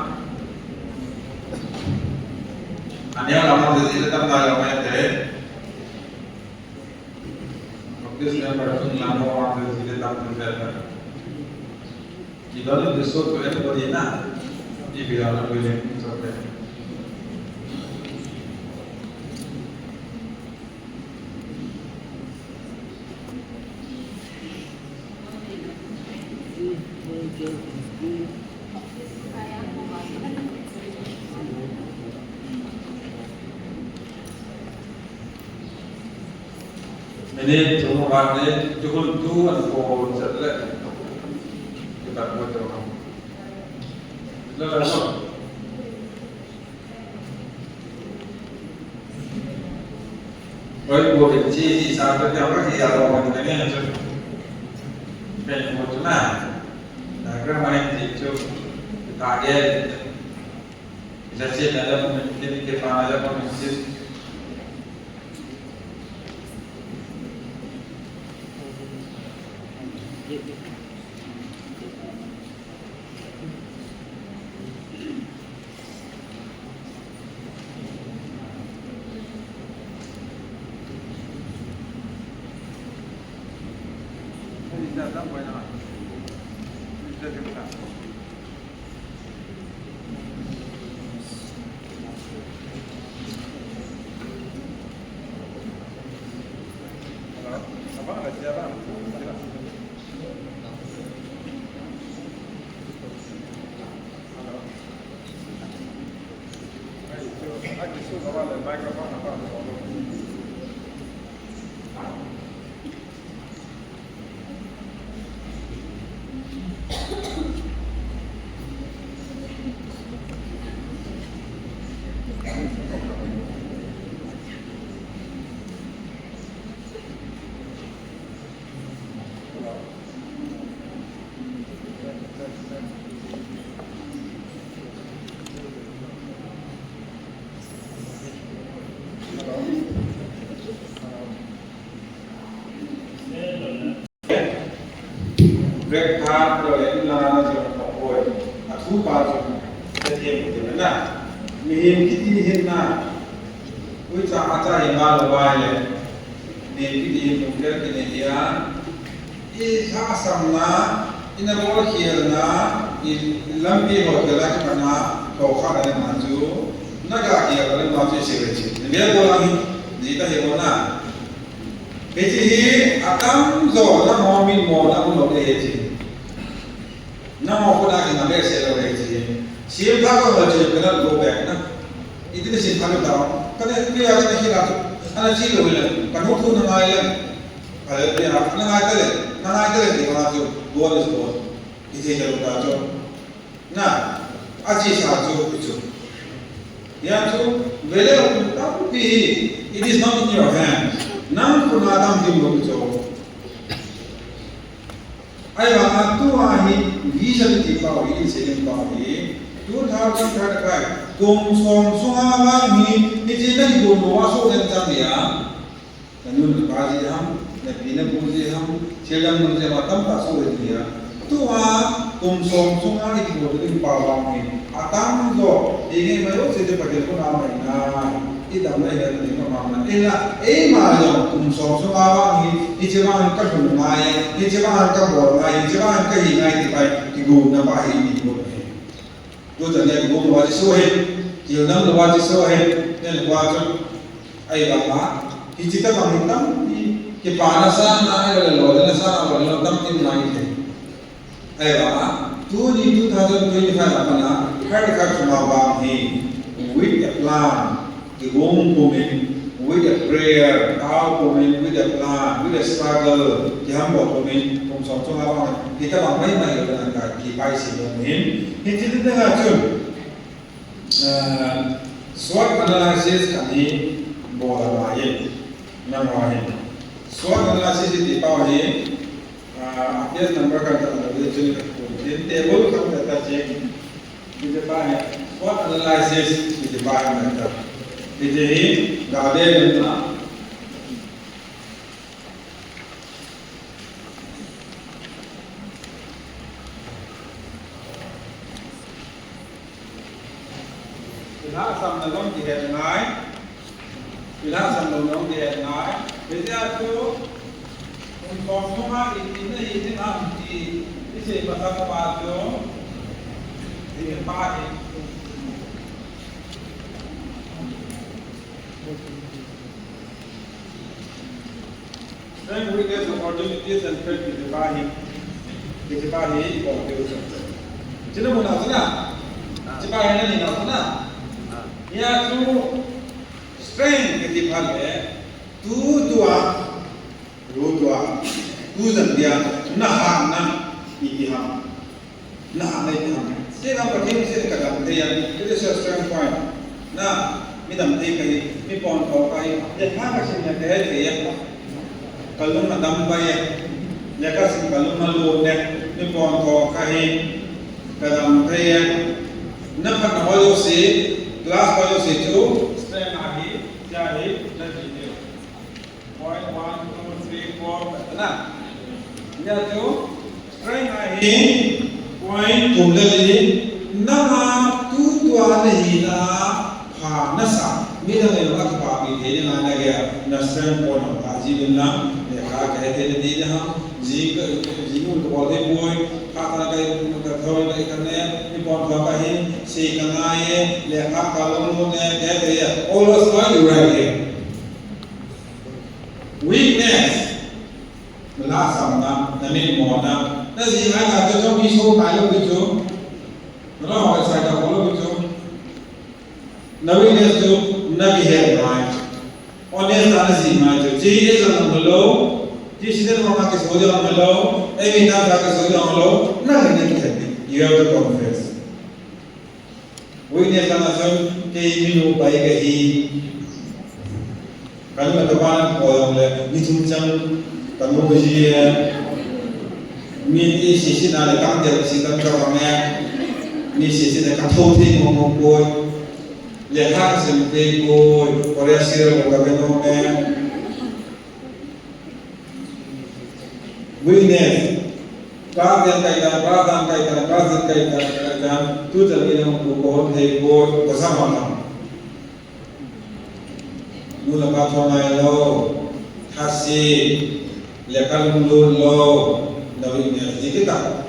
anh em làm một gì tâm tài làm em thế một cái sự làm một gì tâm tài chỉ đó là cái số của em có gì nào chỉ vì là người lên số đấy ini cuma balik cukup tuan for setelah kita buat orang lalu baik buat kecil sampai apa sih ya orang kita ni macam pengen buat mana nak main itu target bisa sih dalam mungkin kita ada mungkin datang banyak. Bisa kita. Apa ada siapa? Aku suka awal mikrofon apa? Breakfast rồi là rồi hồi thu ba rồi sẽ thêm một điều nữa mình cái hiện na với cha cha hiện na là vài này nên cái gì cũng cái này ya ý sa sam na ina bol hiền na làm gì họ cái là cái na họ khá là mạnh chú nó cả kia là nó chỉ sẽ vậy chứ nếu bol anh gì ta hiểu na cái gì atam rồi nó mò mình mò nó cũng được cái gì na mo ko na na be se lo re ji sim tha ko lo je kana go back na idine sin tha da kana ni ya kana hi la ana ji lo le kana thu na ngai le ale ni ha na ngai ta le ni ma ju go is go ide ya lo da jo na a ji sa jo ku jo ya jo vele ta ku bi it is not in your hand nam ko na dam dim lo jo ai ba tu a hi vision ti pa wi se lim pa hi 2035 cùng song song ba mi ni ji na go no wa so den tam ya nu ba ji ham na bi na bu ji ham che lam nu je ma tam ta so ri ya tu a cùng song song a ni go de pa ba mi atam do e ge ma yo se de pa de ko na mai na i dam na ya ni ma ma e la e ma yo cùng song song ba mi ni je ma ka ju na ye ni je ma ka bo na ye je ma ka hi ngai ti pai ti go na ba hi ni go do ta ne go wa ji so he ki nam lo wa ji so he ne lo wa jo ai ba ma ki ji ta ma mi tam ki pa na sa na ai lo na sa na lo tam tin na ni ai ba ma tu ni 2025 apa na har ka ma ba hi with a plan the womb woman with a prayer our woman with a plan with a struggle ki ham bo woman kum so so ba ki ta ba mai mai lo na ka ki bai si lo min hi ji de na chu SWOT analysis ka ni bo la ba ye na wa ye SWOT analysis ti pa wa ye yes number ka ta lo ye chu ni table ka ta check ki de ba ye SWOT analysis ki de ba na ta Jadi dah ada yang nak bila asam dalam dihengai, bila asam dalam dihengai, bila tu untuk semua ini nanti isi pasal baju ini pakai. Then we get the opportunities and fit with the bahi or the Jina mo na sana. Jibahi na ni na sana. Ya tu strength ke di phal hai tu dua รู้ตัวรู้สัญญาหน้าหันนะอีกหันหน้าในหันเสียงประเทศเสียงกระดับเทียนที่จะ strong point นะมีดำตีกันมีปอนต่อไปเด็กห้าก็สิ่งอย่างเดียวเทียนกลุ่มมาดำไปเด็กก็สิ่งกลุ่มมาลูเนี่ยมีปอนต่อไปกระดับเทียนนับพันวอลสีกลาสวอลสีจู strong อาฮีจาฮีและดีเดียว point 1 2 3 4 นะเนี่ยจู strong อาฮี point ตุ่มเลยน้ำมาตู้ตัวนี่นะผ่านนัสสามีทั้งเรื่องกับปาปีเทียนงานอะไรนัสเซนปอนอาจีบินนะเนี่ยข้าแค่เทียนดีนะฮะจีนูตัวเล็กบอยข้าทำอะไรก็ทำอะไรกันเนี่ยมีปอนตัวไปสีกันไงเนี่ยข้าการลงทุนเนี่ยแค่เทียน always find you right here weakness มันล่าสัมนะนั่นนี่หมอนะนั่นสิงานการจะต้องมีโชว์ตายแล้วไปจูเราเอาใส่ตาคนละไปจูนวีเนสจูนวีเฮลมาออนเนสตานสิมาจูจีเอซันมาโลจีสิเดนมาคิสโอเดียมาโลเอมินาตาคิสโอเดียมาโลนั่นนี่คือ you have to confess วิเนสตานจูเกมิโนไปกับฮีกันมาตะวันพอยังเลยมิจุจังกันโมจีมีที่สิ่งที่นั่นเลยตั้งใจสิ่งที่เราทำเนี่ยมีสิ่งที่เราทุ่มเทมองโกยเลี้ยงข้าวสิ่งที่โกยบริษัทเราก็เป็นโนแมนวินเนสการเรียนการการปราดานการการปราศการการทุกอย่างที่เราโกยเทโกยก็สามารถทำนู่นละก็ทำไมเราทัศน์เลี้ยงการลุ่มลุ่มเราNabi kita.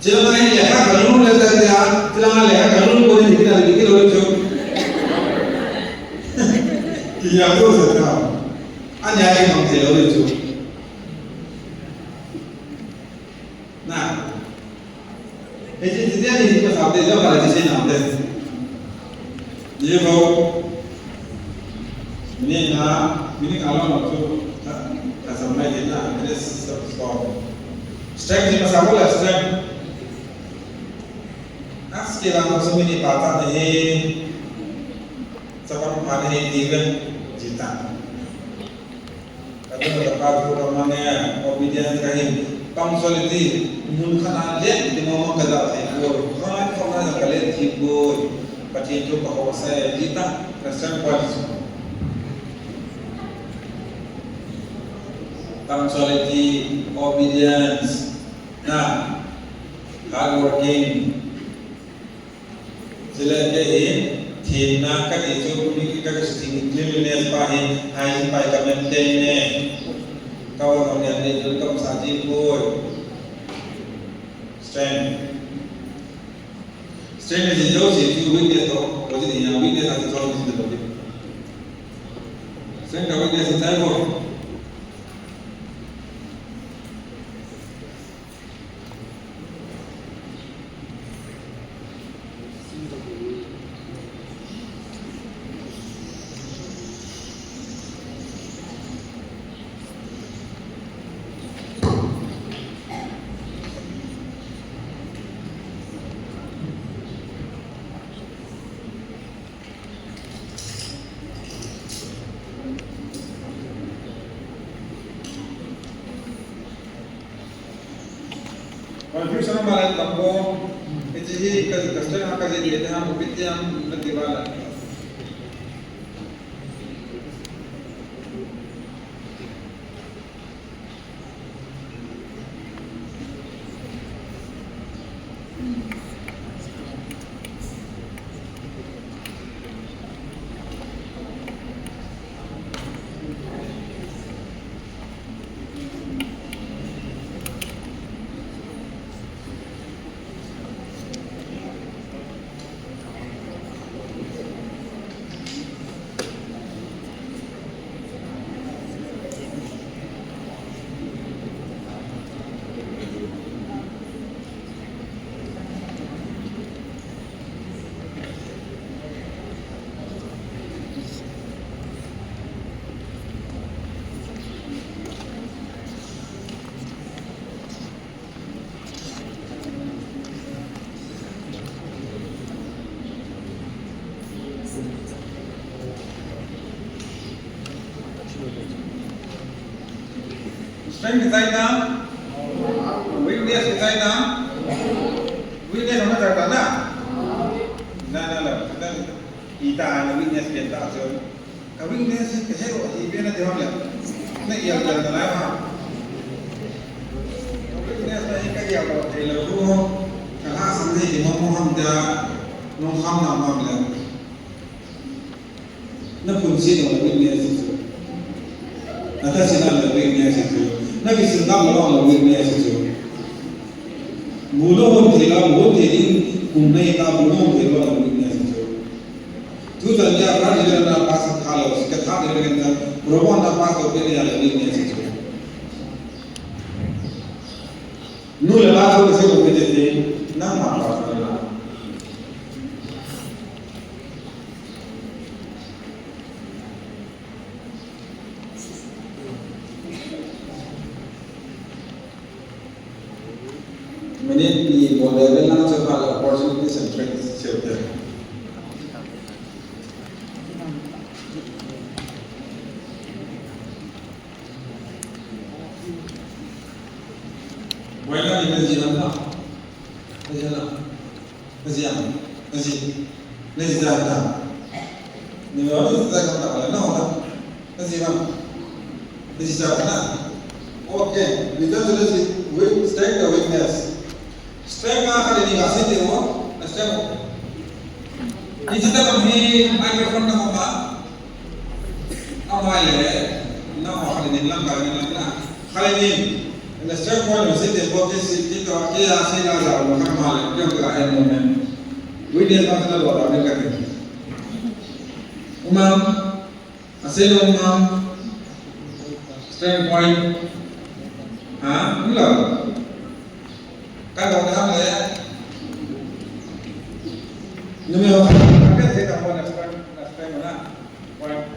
Jangan ini ya, kalau lu lihat dia, jangan lihat kalau lu boleh kita lagi kita boleh jauh. Kita tu sedang. Anya ini orang kita boleh jauh. Nah, ini dia ni kita sampai jauh kalau di sini nampak. Dia bawa ini kalau nak tu, sampai di mana, ini sebab strength di masa bola strength. Sekarang musim ini patah ni, sebab patah ni tiga cita. Kalau dapat program mana, obedience kahim, punctuality, mungkin ada di mana kada tidur. Kalau ada kalian tidur, pasti itu bahawa saya cita, strength points. Punctuality, obedience, nah, hard working. Selain itu, thina kan itu punya kita sedikit cleanliness pahin, hygiene pahin maintain. Kau kemudian itu kau saji boy, strength. Strength itu jauh sih, weakness tu, jadi yang weakness ada jauh di situ. Strength kau weakness itu apa? Confusion malah tampo, itu kasih kasih dia dah bukti yang nanti bala. strength design na weakness design na weakness nó là cái nào design là kita kita ada weakness kita aja cái weakness cái gì rồi thì biết là thế nào nhỉ này yêu là cái nào weakness là cái yêu rồi thì là luôn cái là sản phẩm thì nó không ra nó không nằm vào là nó cũng chỉ là weakness Atas sila la weakness itu, nabi sendal la weakness itu. Mulut thela mulut theli umnai ta mulut thela la weakness itu. Tu tanya rajya na pas khalo, katha de regenda, robo na pas ko pele la weakness itu. Nu la ko se ko pele de, na ma pas la. Many the modern answer for opportunities and threats chapter. Why not even Zilanda? Okay, because of this, strength or weakness. Strength akan ini kasih dia, strength. Ini kita kami microphone nama apa? Awal le, nama akan ini langgar ini langgar. Kali ini, strength point mesti dia buat kita kita asal aja, bukan mahal. Dia bukan ayam moment. Weakness macam tu ada mereka ni. Umam, asal umam, strength point. Mula. Kan kalau dah mula ya, numero apa sih kamu nak mana?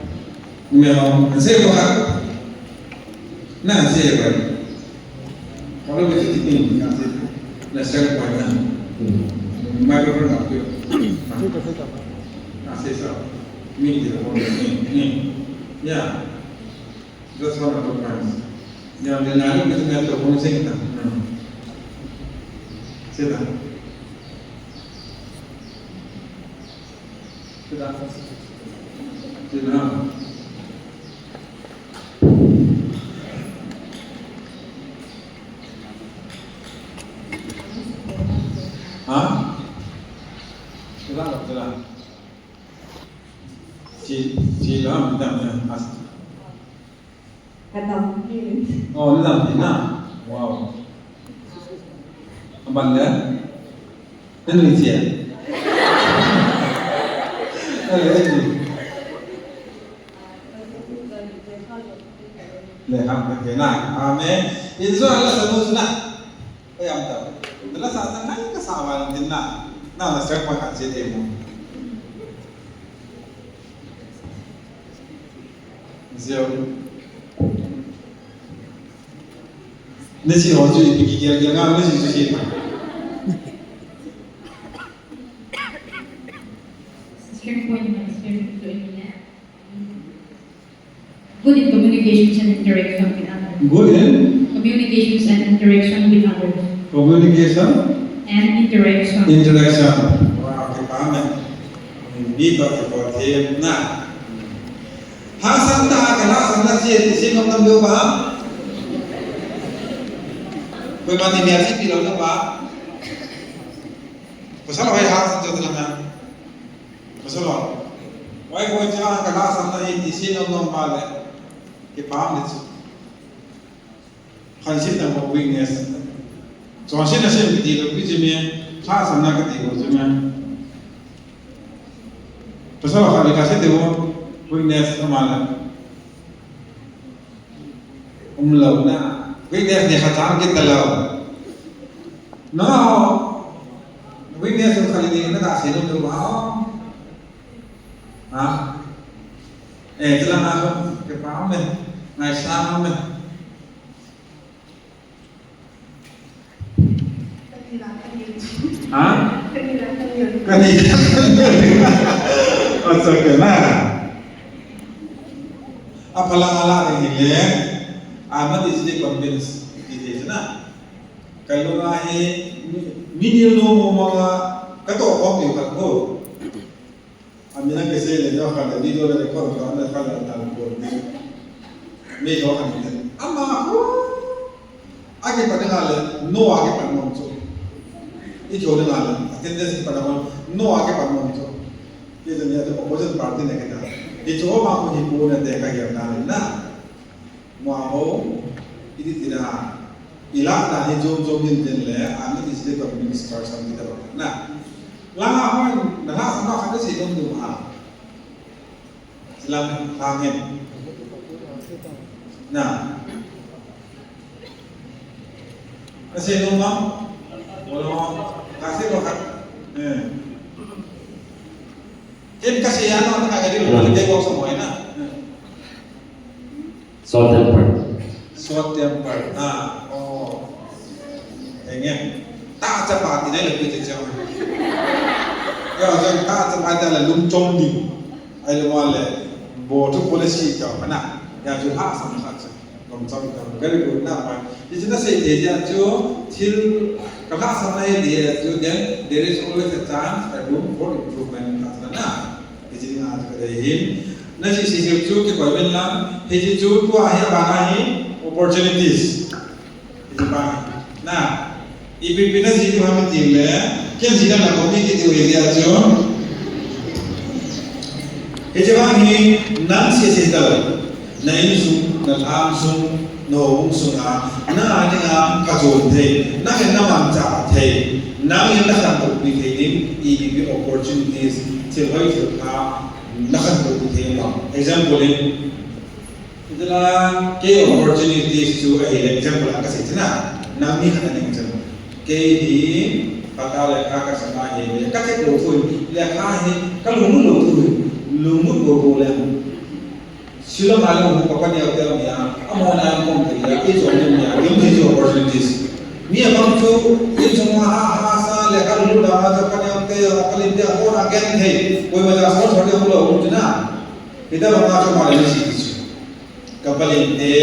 Numero, saya bukan, nah saya bukan. Kalau begitu tipping, nah saya bukan. Microphone apa tu? Nah saya sah, ni dia ni, ya, just one of the points. Yang dia nak kita nak tahu pun saya kita. Sudah. Hah? Sudah. Cilam tidak as. Kata mungkin. Oh, tidak. Wow. Abang dia, Indonesia. Leham berkena, amin. Itu adalah semuanya. Yang tahu. Adalah sahaja kesamaan dinna. Nah, saya pakai CD-mu. Siap. Nasi hujung ini kira-kira apa nasi sushi? Strength point ng strength to niya. Good in communications and interaction with others. Good in Communications and interaction with others. communication, And interaction. interaction. Wow, kepala. Ini kalau team na. Hasan tak kena sana sih nom nom dua bah. Kau mati biasa pilau tu bah. Pasal apa hasan tu dalamnya? Pasal apa? Why kau jangan kena sana ini nom nom bah le. Kepala itu. Kansi tak mau weakness. Soalnya nasi betul, bijimnya, hasan nak betul, bijimnya. Pasal apa dikasih tu? Weakness amalan. Umlaw na. Weakness ni khatam kita law. No. Weakness yung kali ni na kasi nung dumaho. Ha? Ito lang ako. Kaya men. Naisama men. Ha? Kanina. Masuk ke na. Apalang ala ng hiling. amat is convince details na kalau ngahe minil no mga kato ko yung ko amina kasi le do kala video le record ko na kala tan ko me do kan ama ko age pa ngala no age pa mo so ito ngala attendance pa mo no age pa mo so ये दुनिया तो opposite party ने कहता है ये जो माँ को हिप्पो ने देखा गया ना माहो इधर तिना इलाक ना ही जो मिलते हैं आने इसलिए कम्युनिस्ट पार्टी सामने दबा ना लगा हम नहा sama खाते से तुम तुम आ silang hangen nah kasi nung mam wala kasi bakit Ken kasi yan ang nakagadi mo hindi ko sa mo na. Short temper. Short temper. Oh. Engem. Ta cha pa ti dai le pi che mo. Yo so ta cha pa ta la lum chong di. Ai le mo le bo tu policy ka na. Ya ju ha sam kha cha. Lum chong ka. Very good na pa. Ji na sei de ja ju til ka ha sam na ye de ju then there is always a chance a room for improvement na. Jadi आज करें ना जी CCF जो के कोई ना हे जी जो तो आहे बाना ही opportunities itu bang nah IPP ना जी तो हमें दिले क्या जी ना लगोनी की दिवे दिया जो हे जी bang ही नाम से दल नहीं सुन ना आम सुन no sung a na ani nga ka zon the na ke na mam cha the na yin na kan to bi the nim IPP opportunities til hoi til ka na kan to bi the ma example idala ke opportunities to a example ka se na na mi ka na example ke hi pata le ka sama he ka te lo thu le ka he ka lu mu lo thu lu mu go le Sila malam buka ni hotel ni, amona amon dia, itu orang ni, yang itu opportunities. Ni abang tu, ini semua hasa lekar dulu dah macam ni hotel, kalau dia orang agen ni, kau macam asal sorry aku lah, orang cina. Kita macam mana ni sih? Kapal ini,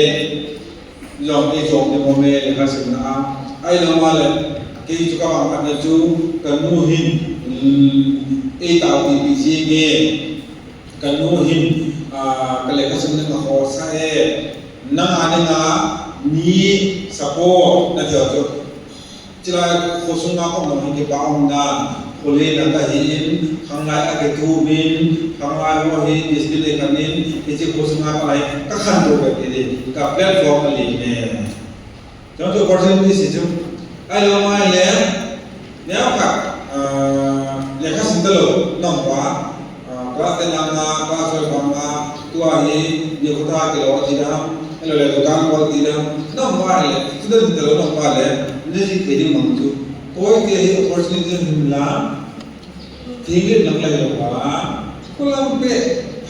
long itu ni momen lekar sebenar. Ayo malam, kita juga makan itu kenuhin, tahu di PC ni, kenuhin. Kalau kita sebenarnya mahu saya, nang ada ni support nanti tu, cila khusus aku mahu kita bangun boleh nanti hin, hangai agak tubin, hangai mahu display kanin, itu khusus aku lagi, kakan tu begini, kat platform ini. Contoh opportunity itu, ayo mai le, ni apa? Lekas sendiri, nampak. Kelas tenanga, kelas berbangga, tua ini dia kota kalau tidak, kalau le dukaan kalau tidak, nampak le, sudah tidak nampak le, ini sih jadi mangsu. Kau ini opportunity himla, tinggi nang lagi lepas, kalau pe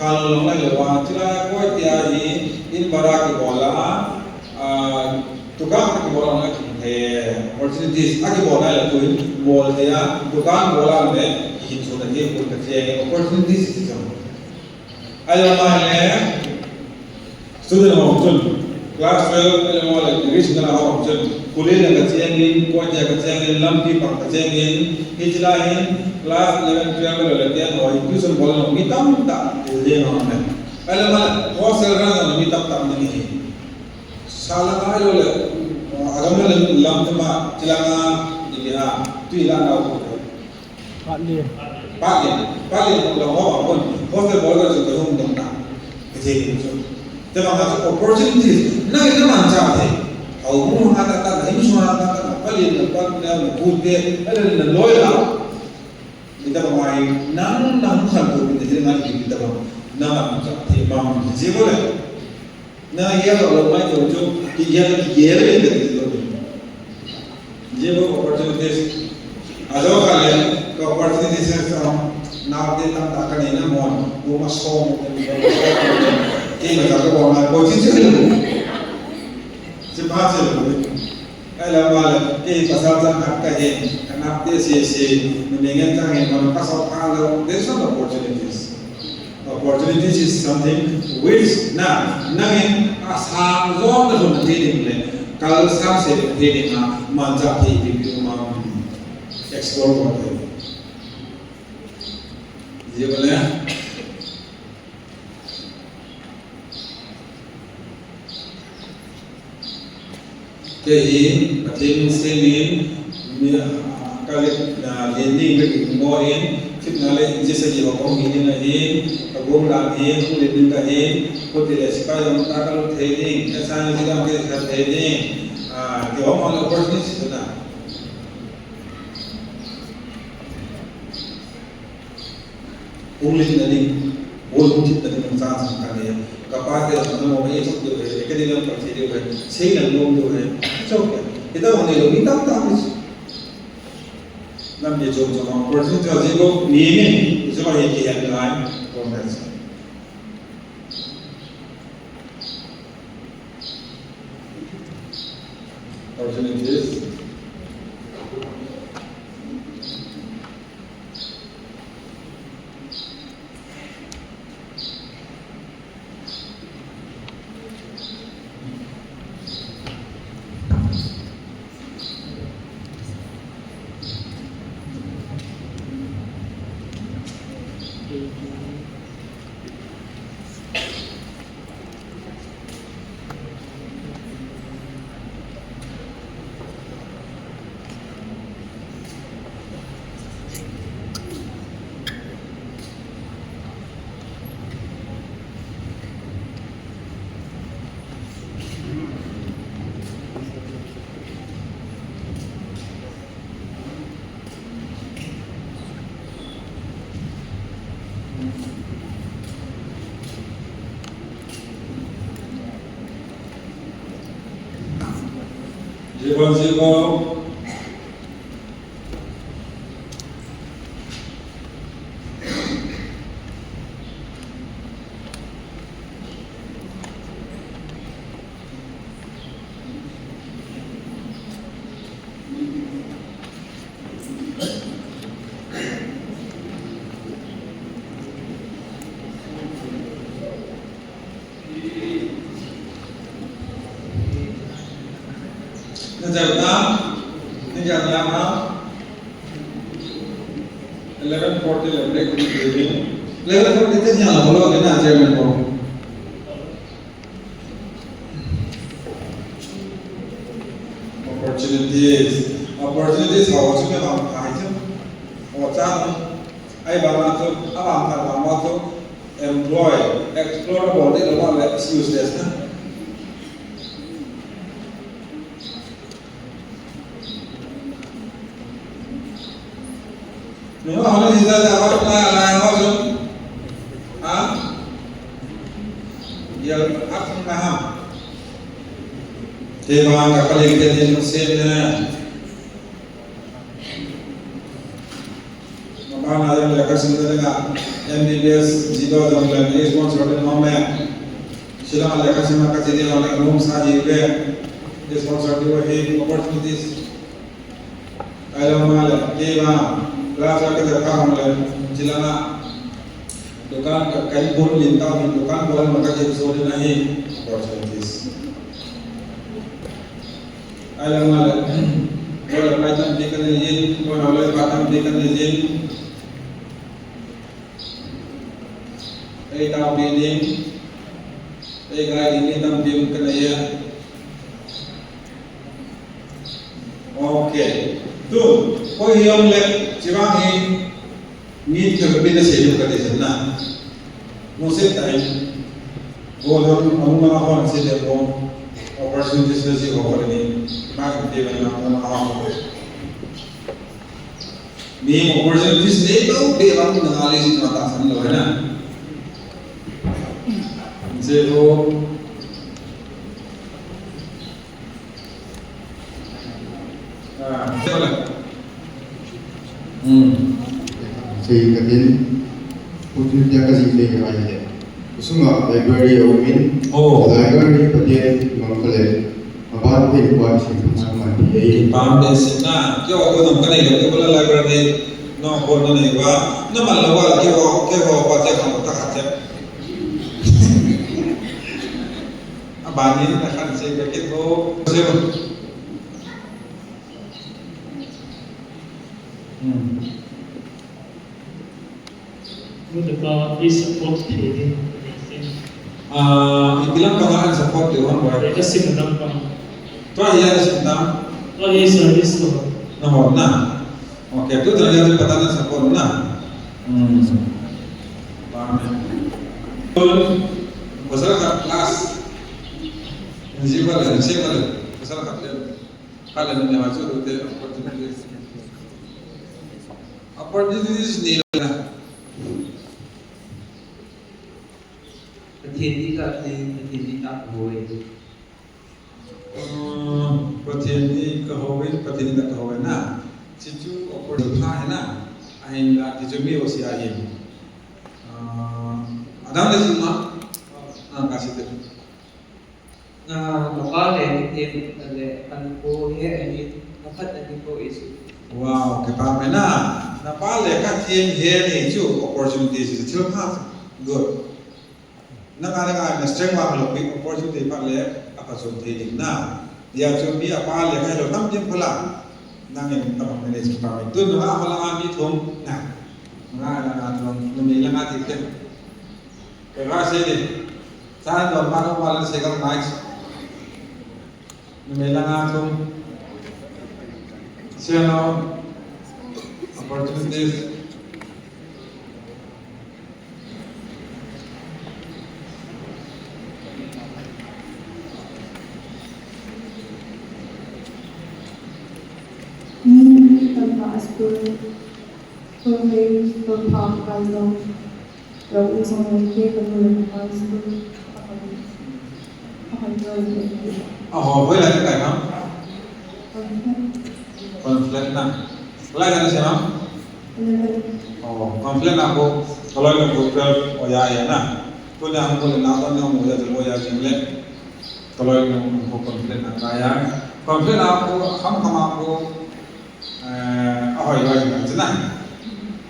hal nang lagi lepas, cila kau dia ini barak bola, dukaan bola lagi, opportunities, lagi bola lagi, bola dia, dukaan bola le. Ini sudah dia berkerja opportunities itu. Ayo mana student option, class 12 ayo mana English dengan option, kuliah dengan kerja ini, kuliah kerja ini, lampi pak kerja ini, hijrahin, class 11 12 latihan, awal tuition bola mitam tak, dia mana. Ayo mana hostel kan mitam tak ini. Salah ayo le, agama le lampi mak cilangan dia, tu ilah nak. Paling kalau orang pun, hostel boleh juga home dong tak, jadi itu. Tapi macam opportunities, nak itu macam apa? Awak ada tak? Ini semua ada. Paling dia bude, ada loyal. Kita pemain, nang satu kita jadi nak kita pun, nang macam apa? Jadi boleh. Nah, ia kalau main tu, ia kita itu. Jadi opportunities, ada kalian. Opportunities yang nak dia tak akan ini mohon, rumah sekolah, kita tak tahu mana posisi itu. Cepat saja. Kalau malam kita pasal sangat kaya, kenapa dia si mendingan jangan mana pasal kalau there's some opportunities. opportunities is something which na nangin asam zon na zon training le kal sam se training na manja thi bi ma explore करते हैं ये बोले के ये attain से लीन कल लेनी के मोइन कितना ले जैसे ये होगा ये नहीं अगोम लानी को लेने का है को तेरे सिपा जम ताकल थे ऐसा नहीं कि हम के साथ थे कि हम ऑन अपॉर्चुनिटी ना English nani, बोल कुछ तक इंसान संकाले कपास के अंदर वो ये सब जो है एकेडमिक पढ़ते जो है सही लोग जो है सब क्या इतना होने लोग इतना ताकि नम ये जो पर्सन जो है वो नीमे जो है कि headline process opportunities zero Nijar lama 11:40 break meeting 11:40 ते यहाँ बोलो कि ना चेयरमैन को opportunities हाउ चुके हम खाई थे और चाह आई बाबा तो अब हम कर बाबा तो employ explore बोलते लोग वाले useless ना Nếu mà nói gì ra là bắt là nó giống hả? Giờ áp không là ham. Thì mà các cái linh tiền nó xem thế này. Mà ban nào là các sinh viên là MBBS chỉ có dòng là cái sponsor đến mong mẹ. Chỉ là các sinh viên các sinh viên là không sao gì về. Cái sponsor đi vào cái opportunities. Ai đâu mà là cái mà Rasa kita faham lah, jika dukaan kain pun linta, dukaan boleh maka jadi soal nahi opportunities. Alam malah, boleh pelajar dekan izin, boleh batam dekan izin. Tahu ini, gaya ini tam dia kena ya. Okay, tu, kau yang le. Jiwang ini meet ke berbeda sehingga kita disana. Musim time, boleh orang orang sedang pun opportunities nasi orang ini macam dia orang orang. Ni opportunities ni tu dia orang mengalami situasi sana loh, na. Zero. Boleh. Saya katakan untuk dia kasih lagi aja. Semua library open. Library pada mengkolek apa pun buat sih sama dia. Paham deh na. Kau aku nak kena ikut kalau library no pun ni ba. Nama lawa kau baca kamu tak aja. bani na kan se ke ko se What about this support training? ibilang pangalan support di one boy Kasi menang pa. to ya sebentar Oh, yes, service ko. nomor na oke itu terlihat patahan support na masyarakat kelas principal dan sipil masyarakat kalian yang masuk itu opportunities ni lah ประเทศที่ก็เป็นประเทศที่อัพโหย ประเทศนี้ก็โหยประเทศนี้ก็โหยนะที่จูopportunity นะไอ้ละที่จูมีโอซีไอเอ็มada ada semua kasih tu lokal yang ada anpo ya ini dapat anpo isu wow kepa mena Nepal le ka tien he ni chu opportunities is still path good na ka na strength wa lo big opportunity pa le apa so thei na dia chu bi apa le ka lo tam jem phala na ngen tam manage pa tu no ha hala mi thum na na thum no mi la nga ti ke ka se ni sa do ma ko wala se ka mai no mi la nga thum se no opportunities Tanpa aspun Pemilih berpaham kalau Kalau usang mereka Kemudian aspun Akan berlaku oh boleh lah kan konflik na wala ka na siya ma'am oh konflik na ako kalau yung group o ya na kung na ako na ako na mo ya mo ya jingle kalau yung konflik na kaya konflik na ako ham kama ako ahoy hoy na sina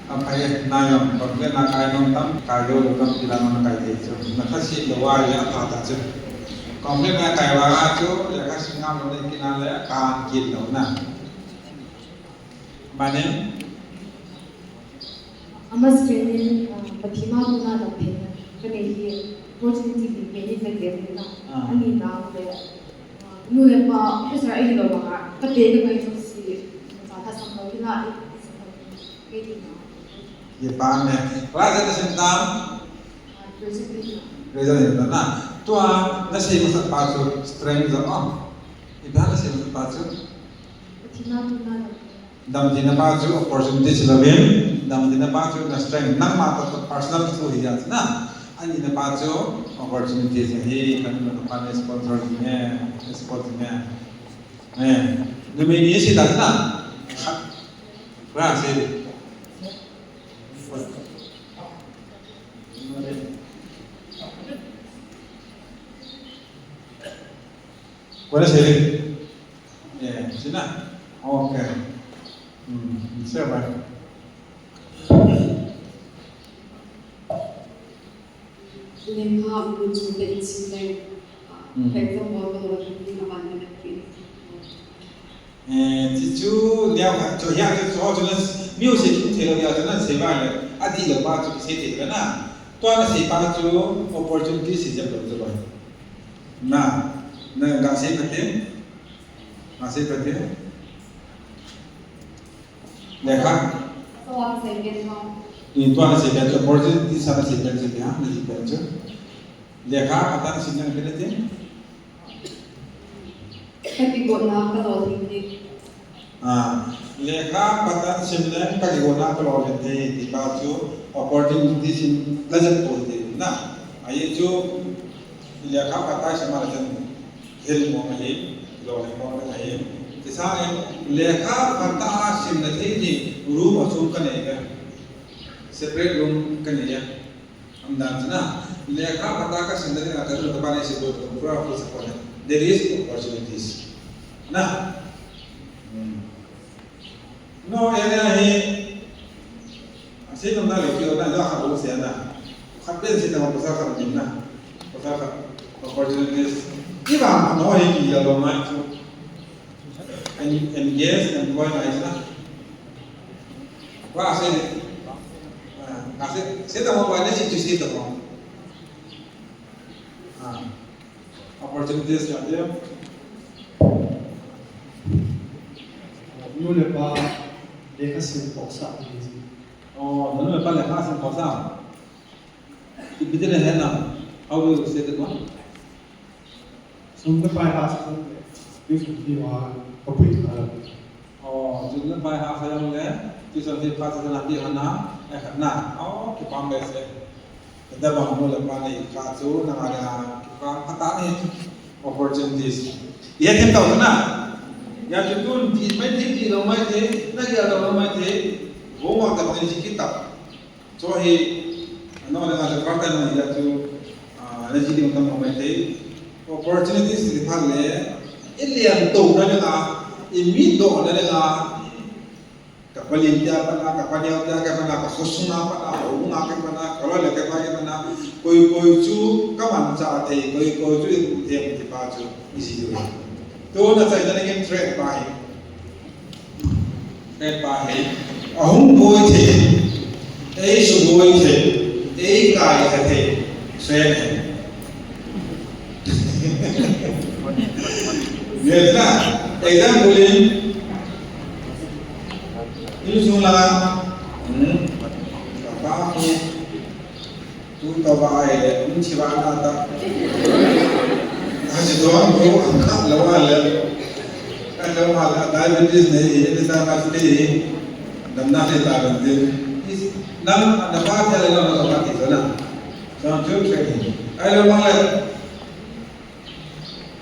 apa ya na yung konflik na kaya nung tam kayo kam ilan na kaya dito nakasi dawa ya tata dito konflik na kaya wala jo ya kasi nga mo na kinala kan kilo na Mana? Amas training Patima Muna Dapena Kanehi Opportunity Bini Fagirina Ani na Nule pa Isa ay lo mga Pati na kayo si Matasang Kina Kaya na Ye paane. Wala ka sa tam. Result na. Tua na sa mga paso strength of Iba na sa mga paso. Patima Muna Dam din na paso opportunity sila bin. Dam din na paso na strength nang matot personal to hiyat na. Ani na paso opportunities hi kan na pa sponsor niya, sponsor niya. Lumini si na. Wala sila. Boleh sih? Ya, sini. Oke. Siapa? Lemha ujuk dari sini, pegang botol lagi nawan dengan kiri. Cicu dia kan, ya so jelas music itu dia jelas sebab adi lepas tu sih tu na. Tuan sebab tu opportunity sih jauh jauh. Nah, ngasih berarti, lekah. Soal saya kira Itu ada sebagai opportunity sama sebagai dia, nanti baca. Lekah kata sinyal berarti. tapi guna kalau ini Lekah kata sinyal kali guna kalau berarti di baca opportunity sin lazat boleh. Nah, ayat tu lekah kata sama macam ilmu macam kalau ilmu macam Kisah lekha kata sinyal ini room asum kan ya, separate room kan ya, amdan na lekha kata ka sinyal ini akan tu depan isi tu berapa support there is opportunities, nah, no ini asyik nampak lagi orang dah kalau siapa, kapan sih nama besar kan ni na, besar opportunities If I'm annoying you, you're my and yes, and why nice na? Wah, saya tak mau buat ni cuci tu pun. Opportunities saja. Nous le pas les racines pour ça. Oh, nous ne pas les faire comme ça. Tu peux dire les noms. How do you say that one? Chúng cái bài hát không thể ví dụ như là có bị Oh, tu nak bayar hak saya boleh. Tu sampai pas nanti mana? Nah, oh, kita ambil saya. Kita bangun lepas ni, kasu nak ada kita kata ni opportunities. Ia tim tahu na? Ya tu di main di ramai je, nak dia ramai je. Gua tak boleh kita. So he, ano ada kata ni ya tu, nanti dia untuk ramai je. Opportunities di hal le, ini yang tahu na imido na kapalin dia pana kapanya dia ka pana ka khosuna pana unga ka pana kala le ka pana koi chu kaman cha the koi chu the ti pa chu isi do to na sai na ngin trade pa hi ahum boi the ei su boi the ei kai ka the trade yes na example ini semua apa ni tu tahu apa ini siapa ada aja doang bro angkat lawan kan lawan diabetes ni ini tak pasti dan nanti tak nanti nam ada apa yang lawan apa itu na contoh training ayo lawan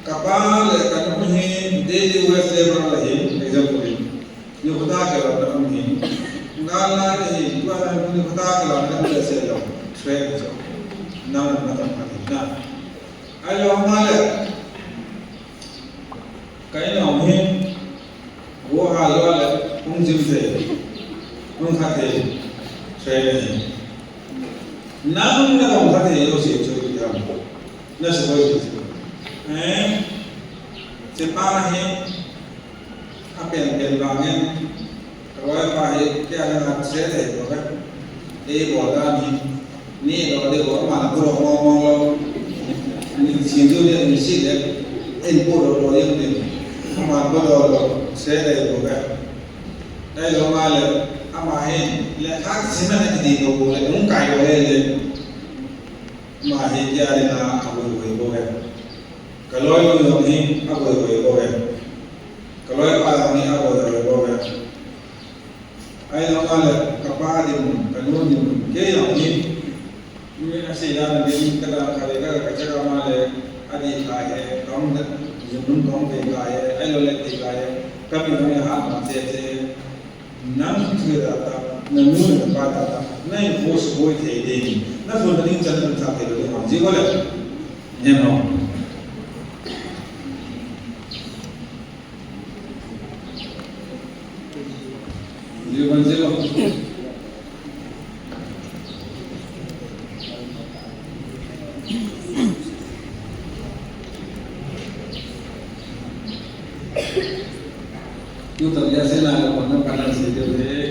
kapal kan mungkin daily wage labor lagi example ये खुदा के लाने हम ही नाला नहीं दुआरा में खुदा के लाने हम जैसे लोग ट्रेन जो नाम मतलब ना आयो हमारे कहीं ना हमें वो हाल वाले उन जिम्मे उन खाते ट्रेन नहीं नाम ना उन खाते यो से जो किया न सुबह सिपाही है apa yang bangun kalau pakai dia dengan saya itu kan buat ni kalau dia buat mana pun ngomong ni situ dia mesti dia input orang yang ni mana pun saya itu kan kalau malah apa le hak sebenarnya di itu boleh mungkin boleh mah dia dengan abu boleh kalau itu ni abu boleh kalau apa ni apa boleh, ayat Allah kepada kanun dia yang ini asyik ni kita kalau kerja malah ada kaya, kaum jumlah kaum kaya, ayat Allah kaya, kami ni hak macam nam kita namun pada naik bos boy ini, na pun ni jangan sampai tu macam boleh, ni no. जीवन से क्यों तब जैसे ना लोगों ने पढ़ना सीखे थे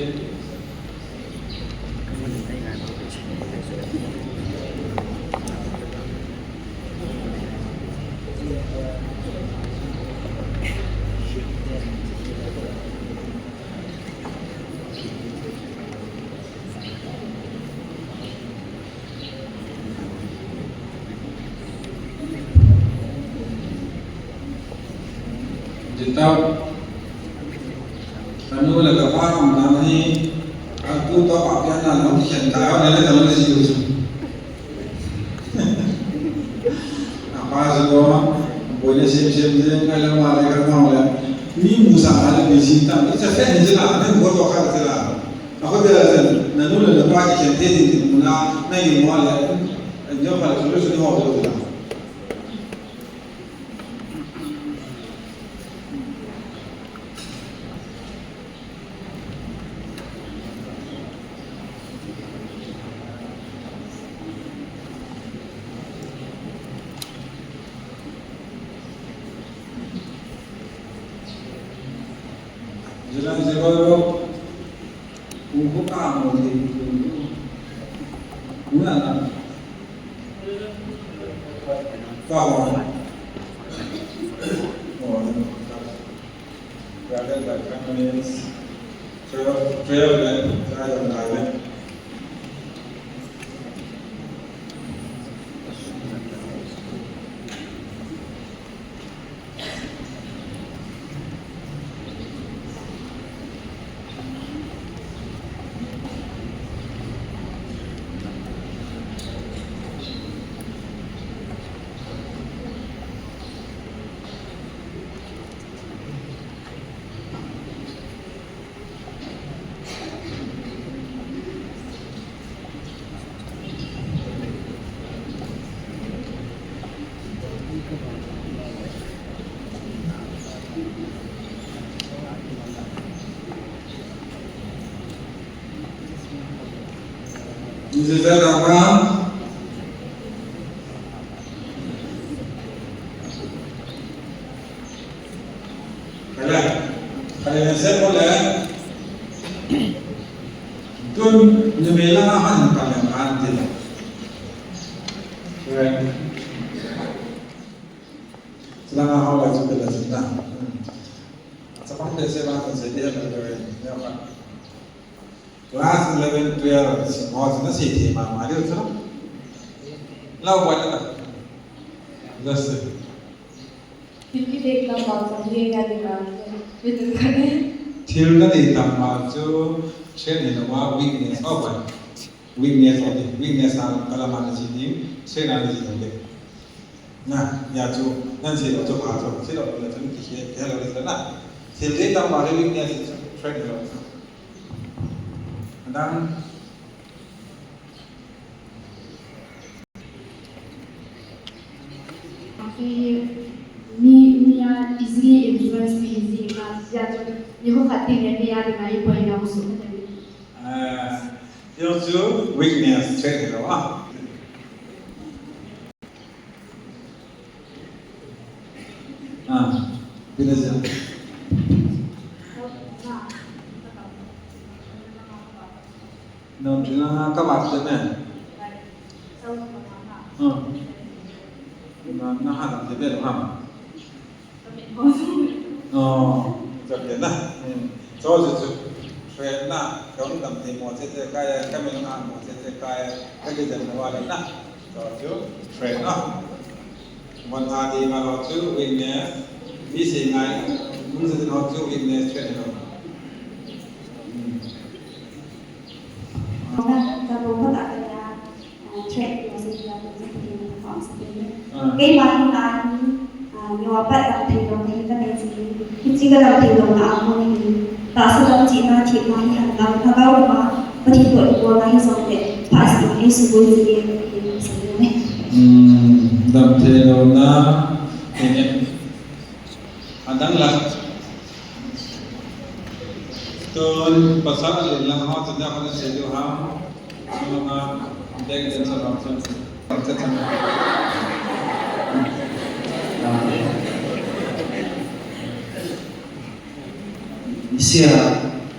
tahu kanu laga paham namanya aku tahu apa yang nak lakukan tahu ni lah kalau di situ apa semua boleh siap-siap je kalau malah kerana malah ni musa ada bisi tak ni saya ni jelah ni buat apa jelah aku dah nanu laga paham kita ni mana ni malah jauh kalau terus ni mau betul Bilang zero untuk kamu di mana? Kau rather than companies, trail and island. This is the Ram. Kalian saya boleh tun nyemela han kalian antil. Selama awal sudah sudah. Seperti saya bahkan saya dah Class 11, 12, और ना सीधी हमारे उधर लाओ वाला ना दस क्योंकि देखना बहुत ये याद दिला विद्युत करने थिर ना देता माचो शेर ने ना वहाँ weakness ओपन weakness होती weakness ना कला माने सीधी शेर ना सीधी होते ना या जो ना सीधी जो भाषा सीधी वाला जो किसी क्या लगे ना सीधी देता हमारे weakness शेर ने लोग dan Mia easily influence me easy mas ya jo yo khati ne ya de mai point na usu yo jo weakness check lo ah bila je non là các bạn thế này nó hẳn thế này đúng không rất là nè cho sự chuyện là giống tầm thì một sẽ cái mình ăn một sẽ cái gì nó vào đấy nè cho chứ chuyện đó một thà thì mà nó chứ mình nhé vì gì này muốn gì nó chứ mình nhé chuyện đó Kita lupa tak ada track masih dalam seperti form seperti. Kaya makinan nyawapat dalam tinggal kita ni jika dalam tinggal kamu ni tak sedang cina cina yang dalam kalau rumah berhidup orang yang sampai pasti ini sebuah jadi sebenarnya. Dalam tinggal na ini adalah Tuan pasal yang hal sedang ada sejuk ham, semua dek dan sebab Isia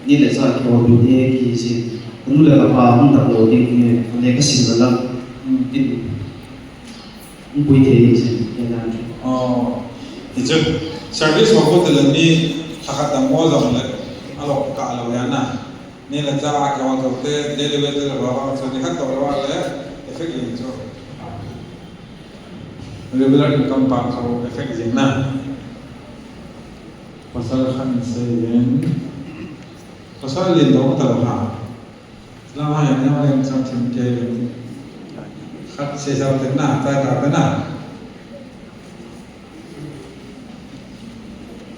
ni le sa ko du de ki si nu le pa hum ta lo ding ni ne ka si la in bui de si ya na itu service waktu dalam ni akan tamu zaman le alo ka alo ya na ni le ja ka waktu te deliver le bawa so ni kan to bawa le effect ni so regular income pa so effect ni na pasal kan sen pasal le do ta ha selama yang macam ke khat se sa te na ta ta na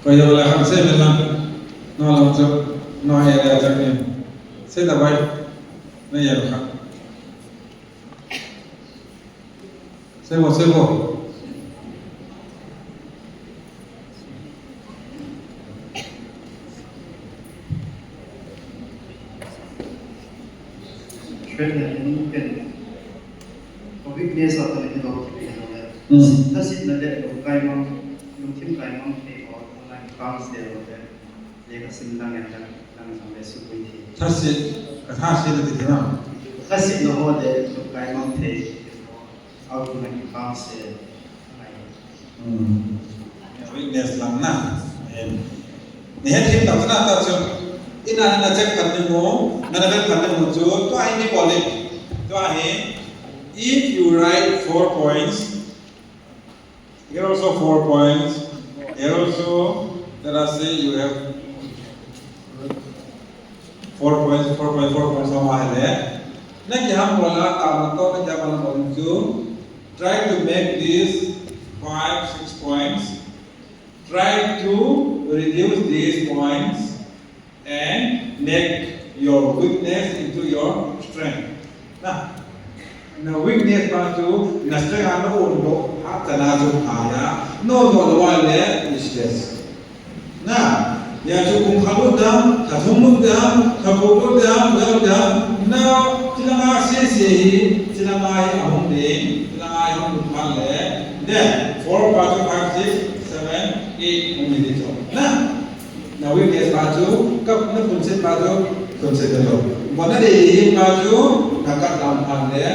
Kaya wala kang sa lang no lang so no ay ay sa niya. Sa dabay na yelo ka. Sebo. Trend ini kan weakness atau ini kalau kita sih nanti kalau kayak mau tim kayak mau kayak orang kans dia le ka sim lang yan lang sampai supui thi ถ้าสิถ้าสิติดนะ ka sim no ho de to kai mang the au tu na ki pa se ai วิกเนสหลังหน้านี่ให้ทีมตัดหน้าตัดจนอินานาเจ็คกันหนึ่งโมนั่นเป็นกันหนึ่งโมจูตัวไอ้นี่บอลเลยตัวไอ้ if you write 4 points here also 4 points here also let us say you have 4 points เข้ามาเลยนั่นจะทำบอลละตามมันต้องจะมาบอลจู try to make this 5-6 points try to reduce these points and make your weakness into your strength. Now weakness to na strength ano ulo at tanazo kaya no wala is this. Na ya so kung kaludam, kasumudam, kabuludam, gadam na sila nga sisihi, sila nga ahong din, sila nga ahong pale. Then 4, 5, 6, 7, 8 only dito. Na weakness baju, kap na kunsit baju, kunsit dito. Mana di baju, nakat lampan le,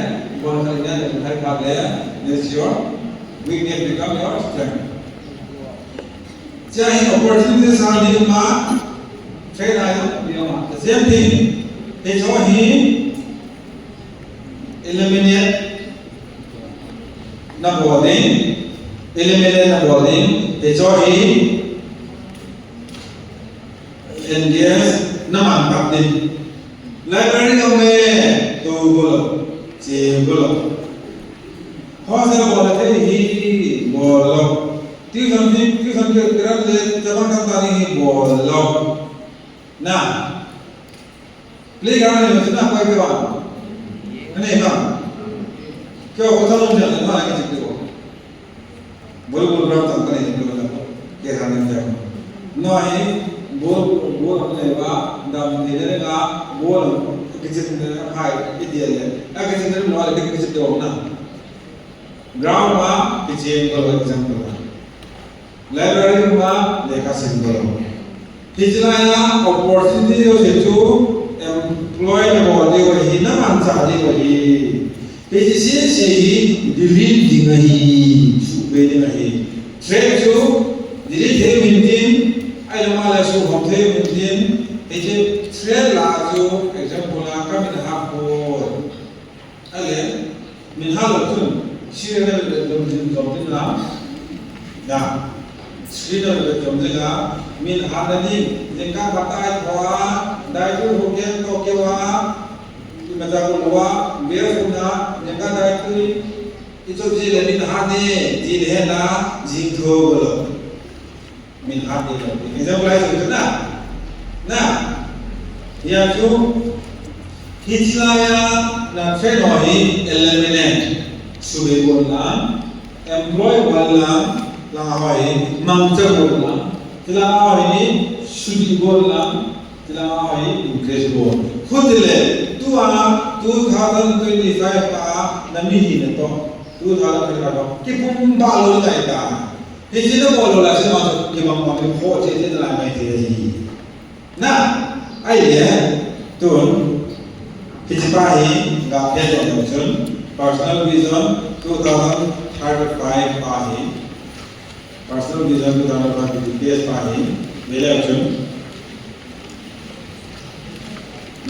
buang kalinya dan hai pale, this your weakness become your strength. Jadi opportunity saat di rumah, saya dah di rumah. The same thing, ini eliminate na bowling, eliminate na bowling, ini Indians na mantap din. Library kami tu golo, si golo. Hostel bola tadi bolo. Tuition kira le jaman tadi bolo. Nah, playground ni macam apa kau? Ini apa? Kau kau tahu jangan mana kita cakap. Bolo berapa tangkap ni bolo. Kira ni jangan. Noi bol अपने बा दम धीरे का बोल किसी ने high इधर है अगर किसी ने नॉल के किसी तो ना ग्राउंड में किसी को एग्जांपल लाइब्रेरी में लेखा सिंबल पिछला या अपॉर्चुनिटी जो सेचू एम्प्लॉय ने बोले वो ही ना मानसा दे वो ही पिछले से ही डिलीट दिंगी सुबह दिंगी ट्रेड जो डिलीट है मिनटीन ai lo mala su hom the min tin e je thread la jo example la ka min ha ko ale min ha lo tun shi ne le dom din la da shi ne le dom din la min ha na ni je ka batai kwa dai tu ho ke to ke wa ki ma ja ko wa be fu na je ka dai tu i to ji le min ha ne ji le na ji tho lo min hati lagi. Example itu nah, ya tu hijraya na fenoi eliminate sudah bolam, employ bolam, langawai mangsa bolam, langawai sudi bolam, langawai increase bolam. Kudile tua 2025 pa nami hinato 2025 kipum balo na ita. Ini tu kalau lah saya masuk ke bangku ni, kau jadi dalam macam ni. Nah, ayah tuan, kita pahi, dah pelan macam personal vision 2035 pahi, personal vision 2035 pahi, bela macam,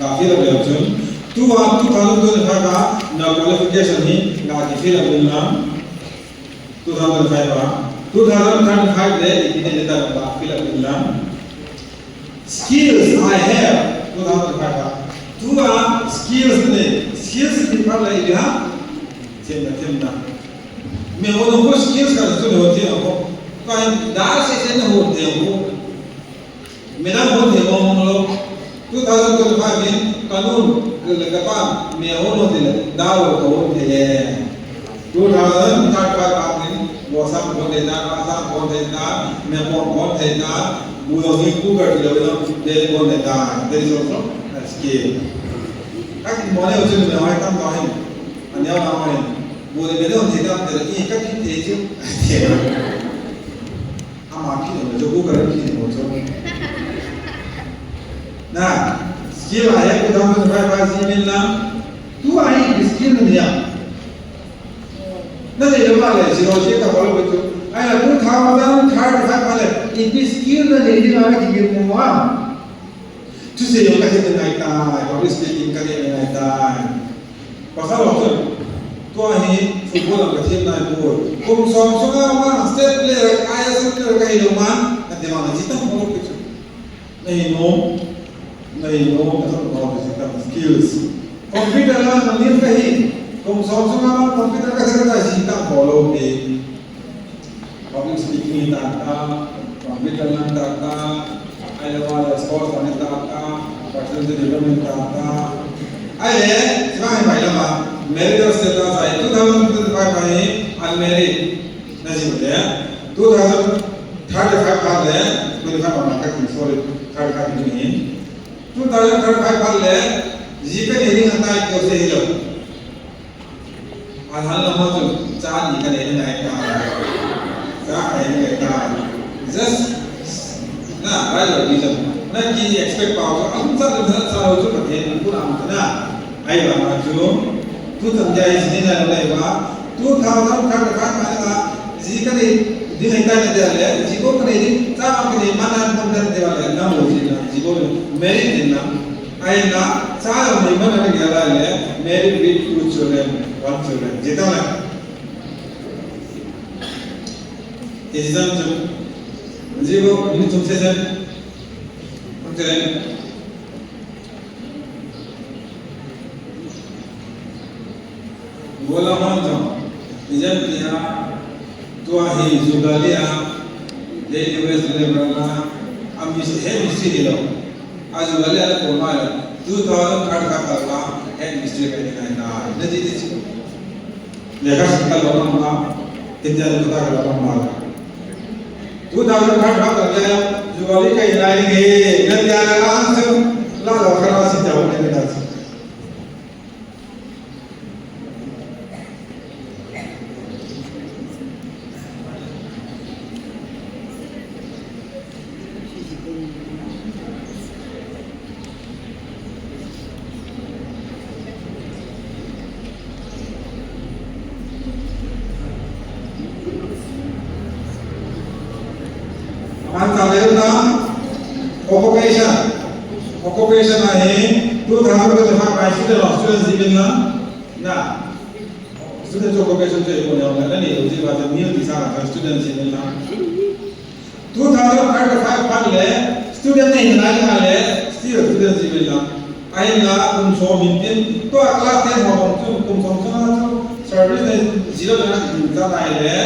dah film macam, tu 2025 ka, nak qualification ni, nak film macam 2005 2005 there ini kita dapat fill up ulang skills I have 2005 dua skills ni pada dia cemna me ono ko skills ka tu hote ho kan dar se ne hote ho me na hote ho lo 2025 में कानून लगातार में ono de dawo ko hote le 2035 आपने वो सब बोलते ना आसाम बोलते ना मैं बोलते ना वो ही कुकर जो है ना दे बोलते ना there is also a skill các món này chúng mình nói tâm nói anh nhớ nói वो ले लेते हैं तो तेरे ये क्या कितने जो हम आखिर में जो कुकर की नहीं बोलते skill ayat 2005 civil lang tu ai skill niya na de lo male zero che ka follow betu ai la 2035 male it is skill na de di male ki ge mo wa tu se yo ka he nai ta public speaking ka de nai ta pasal lo to hi football ang team na ko kung som so nga ma state player ay sa player ka ilo man at de ma jita follow betu nahi no skills computer lang ang nil kahi kung som nga computer ka sa jita follow be public speaking ta computer lang ta ay lawa sports ang ta personal development ta ay sabay may lama merit status ay 2025 ay unmarried na siya 2035 pa le 25 pa ka sorry 35 ni 2035 pa le jipe ni hata ko se hilo alhal nama tu cha ni ka ni na ka cha ai ni ka just na right reason na ki expect pa ko ang sa sa tu ka ni ku na na ai ba ma tu tu tam jai ni na la ba 2035 pa ka ji ka ni di hai ta ne de le ji ko ka ni cha ma ka ni ma na pon de de wa le na mo ji na ji ko merit ni na ai na cha lo ni ma na ni ga la le merit with two children one children ji ta la exam tu ji ko ni tu se se okay bola manjo exam dia tua hi zugalia de US level na am is head mystery lo azugalia ko ma 2000 card ka ka head mystery ka ni na na ji ji le ka sikal lo ma india lo ka ka ma 2000 card ka ka zugalia ka ina ni ge na ya la an se la lo khara si ja ne na occupation ahe 2005 by students civil na student occupation je ko na ni ji ba de new disa ka student civil na 2005 par le student ne na ka le still student civil na ai na kum so min tin to class 10 ho kum so na service ne zero na ta na le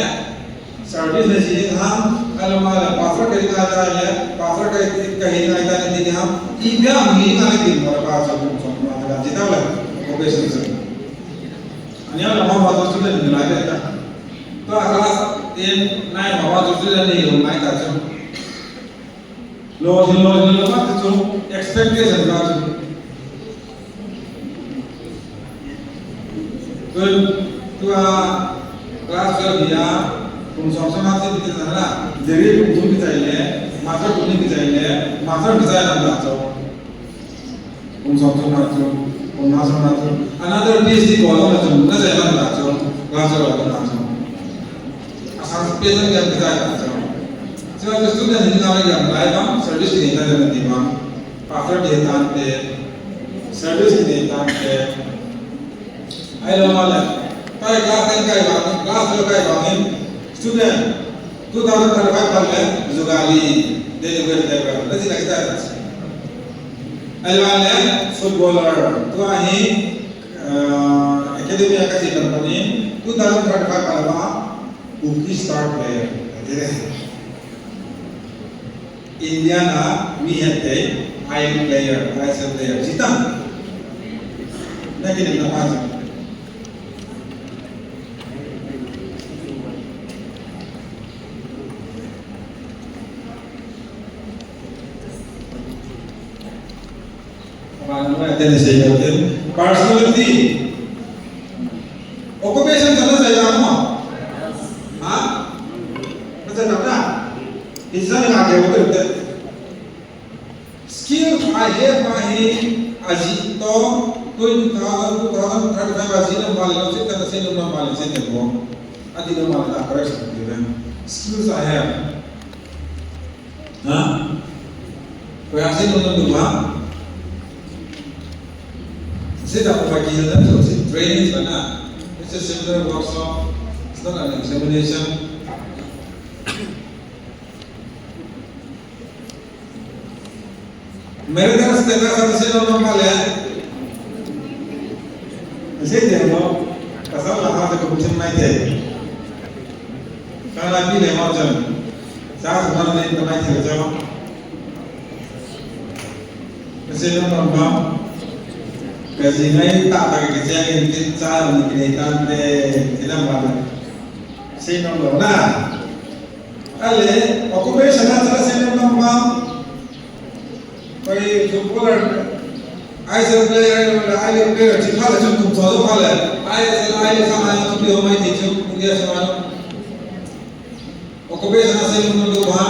service ne ji ham alama password ka dikha ta है password का कहीं ना कहीं देते हम इधर हम ये ना लेकिन हमारे पास अब हम मात्रा जितना वाला ओकेशन से अन्य हम बात स्टूडेंट मिला देता तो क्लास 10 9 बाबा स्टूडेंट नहीं हो मैं कहता हूं लो मत तो एक्सपेक्टेशन का तो क्लास 12 दिया तुम समझना चाहिए ना जरूर तुम भी चाहिए मास्टर तुमने भी चाहिए मास्टर डिजाइन हम लाते हो तुम समझना चाहिए तुम ना समझना चाहिए another PhD कॉलम में तुम ना चाहिए हम लाते हो क्लास वाला हम लाते हो आसान पेशेंट के डिजाइन लाते हो जब स्टूडेंट हिंदी नाम के हम लाएगा सर्विस की नहीं करने देगा पासवर्ड देता है सर्विस की देता है आई लो माले ताकि क्लास 10 का बात क्लास 12 का बात student 2035 par le zugali de de nasi लगता है अलवाले फुटबॉलर तो आही एकेडमी का सी कंपनी 2035 par वा कुकी स्टार प्लेयर तेरे इंडिया ना मी हते आई प्लेयर आईएसएल प्लेयर जीता लेकिन इतना पास personality occupation करना चाहिए आपको हाँ मतलब अपना इंसान आगे होते होते skill I have my aji to tôi thao phải và gì nó mà nó sẽ cần sẽ nó mà sẽ được không adi nó mà là correction thì vậy skills I have hả rồi anh sẽ nó được mà sẽ đọc phải gì đó rồi sẽ training phải nè it's a similar workshop it's not an examination मेरे तरफ से देखा सब से लोग normal है ऐसे देखो कसम लगा तो कुछ नहीं थे kalau lagi le mau jam saya sebenarnya ini tempat saya jam mesin normal kasi ngayon tak kerja yang kita menginginkan de tidak mana mesin normal nah ale occupation adalah mesin normal कोई footballer ISL player ISL player चिपा ले तुम तो पाले ISL सामान तुम भी हो मैं थी जो इंडिया सामान ऑक्यूपेशन से तुम लोग वहां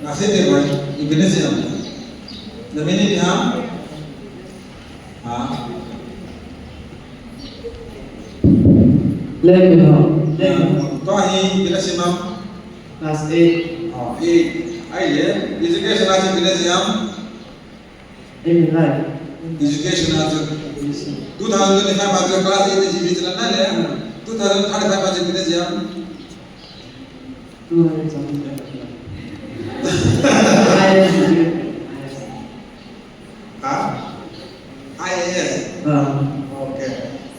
nasi deh boy ibne se हम नमीने भी हम हाँ Lên được không? तो ही बिना सीमा Class 8. ये आइए एजुकेशन आज बिना से हम Em right. एजुकेशन आज 2025 आज क्लास 8 जी भी चलना ले 2035 आज बिना से हम 200 something. हाँ IAS ओके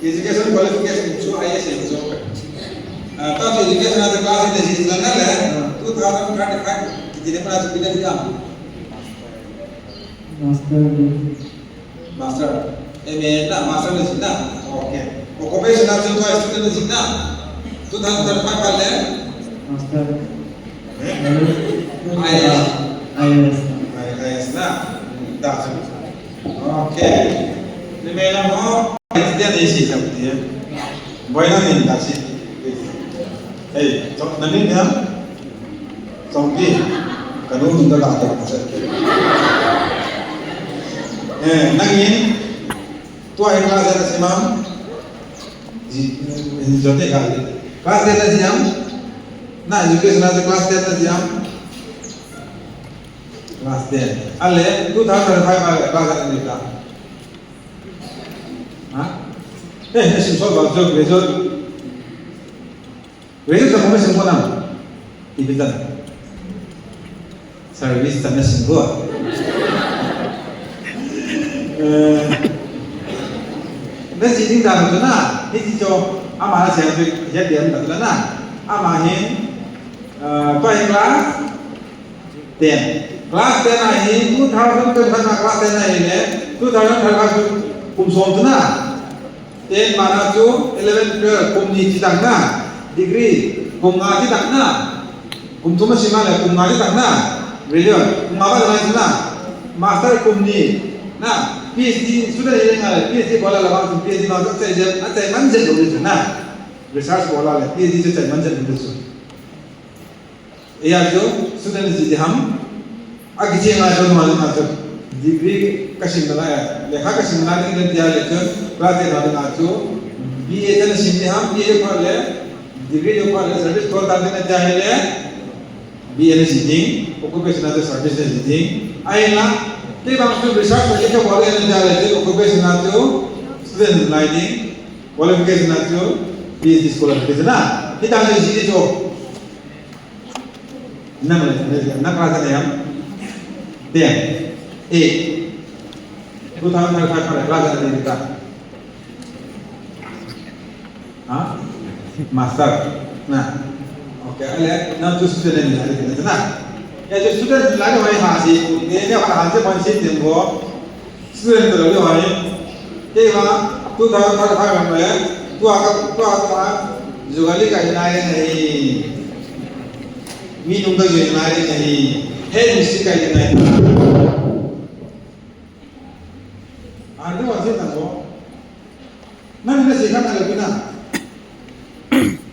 एजुकेशन क्वालिफिकेशन जो IAS है जो तो एजुकेशन आज क्लास 8 जी चलना ले 2035 jadi pernah sepindah di jam master MA nak master di sini oke occupation as a student di sini 2035 kali Master. IAS nah dah oke ini memang mau dia di sini seperti ya boleh nih dah sih so nanti dia sompi kalau kita tak ada macam nangin tua yang kelas ada semam jodoh kali kelas ada siam nah juga senada kelas ada siam kelas 10 ale 2005 kelas ada kita hah nasi soal baca result sama semua nama ibitan service tanah semua dan sini dah betul na ini jo amah saya tu jadi dia betul na amah ini tu yang kelas 10 kelas 10 ini 2025 kelas 10 ini 2025 kumsom tu na 10 mana tu 11 12 kumni citang na degree kumngaji tak na kumtum masih mana kumngaji tak na brilliant kumapa dengan sana master kumni nah PhD sudah ini nggak PhD bola lawan PhD masuk saja ada manjat dulu tu nah research bola le PhD tu saya manjat dulu tu iya tu sudah jadi ham agi jenga tu malu masuk degree kasih mana ya lekha kasih mana ni dia lecture kelas dia ada tu BA tu sini ham BA pun le degree जो पर service course आते हैं चाहिए BA seating occupation as a service seating आइला ते बात तो research करके जो बोले हैं चाहिए occupation as a student lighting qualification as a PhD qualification ना kita ada di sini जो ना kelas ada yang dia A 2005 kelas ada kita ah master nah oke ale na tu student ni ada kita nah ya jo student lagi hari hasi ni dia pada hasi masih tenggo student tu lagi hari dia tu dah pada hari tu agak जुगाली का इनारे नहीं मीनों का जो इनारे नहीं है मुझसे का इनारे आने वाले तंगो ना मैंने सीखा ना लेकिन ना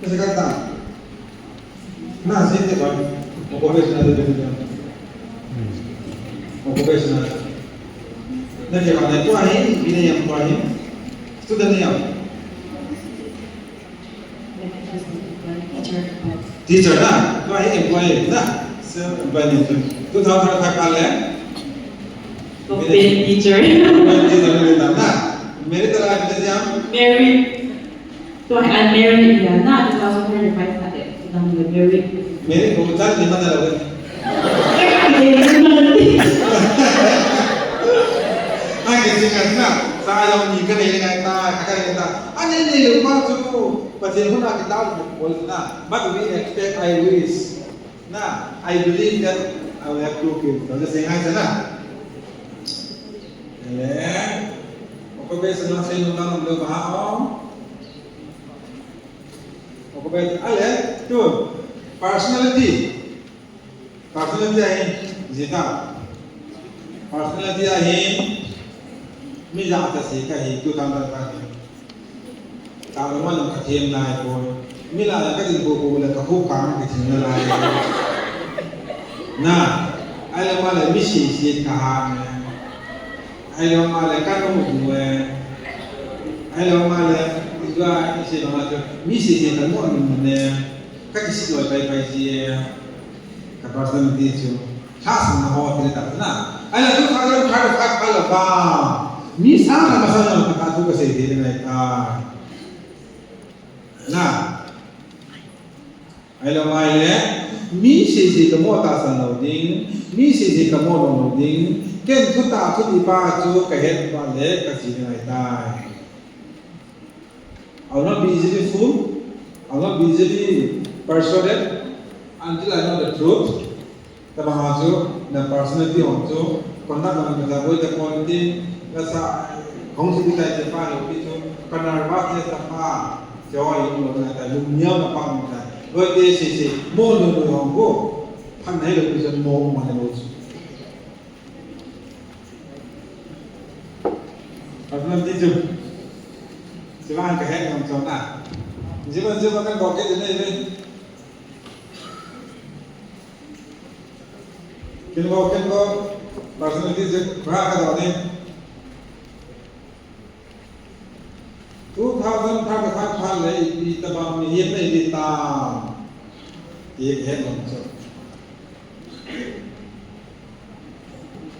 कैसे करता na sih tu kan occupational education occupational nanti kalau itu ahin ini yang tu ahin student yang teacher na tu ahin employee na so employee tu tahu kalau tak kalah teacher. मेरे तरह kita jam Married. So I'm married ya. Na 2025 tadi sedang married. मेरे kebetulan di mana lagi kasi karena saya ni kena dengan kakak kita ane ni lepas tu pasal pun nak kita boleh na but we expect I wish na I believe that I will have two kids so just sengaja na Okey senang saya undang beliau bahao Okey ale tu personality ahin zita personality ahin Mila atas sih kahi tu tambah lagi. Kalau mana kajian lain pun, mila yang kajian buku boleh kahuk kang kajian lain. Nah, alam mana misi sih kahan, alam mana kan umumnya, alam mana juga isi mana tu misi sih kan umumnya, kajian sih loh baik sih, kapasan itu, khas nama orang tidak nah, alam tu kalau kalau bang. Ni sana masalah kata tu kasi dia naik nah alam aile mi sisi kamu atasan loading mi sisi kamu loading ken tu tak tu di baju kahet balik kasi naik I'll not be easily fooled I'll not be easily persuaded until I know the truth tapi masuk dan personality untuk kontak dengan kita boleh terkontin Rasa kongsi kita cepat lebih tu kerana rasanya cepat jauh itu orang kata lumia apa macam berarti sisi mau dulu orang go pandai lebih macam mau mana bos apa nanti tu siapa kehendak macam mana siapa kan bokeh ini kenapa personality berapa dah ni 2035พันเลยอีตะบังมีเฮ็ดไม่ดีตามเฮ็ดลงจบ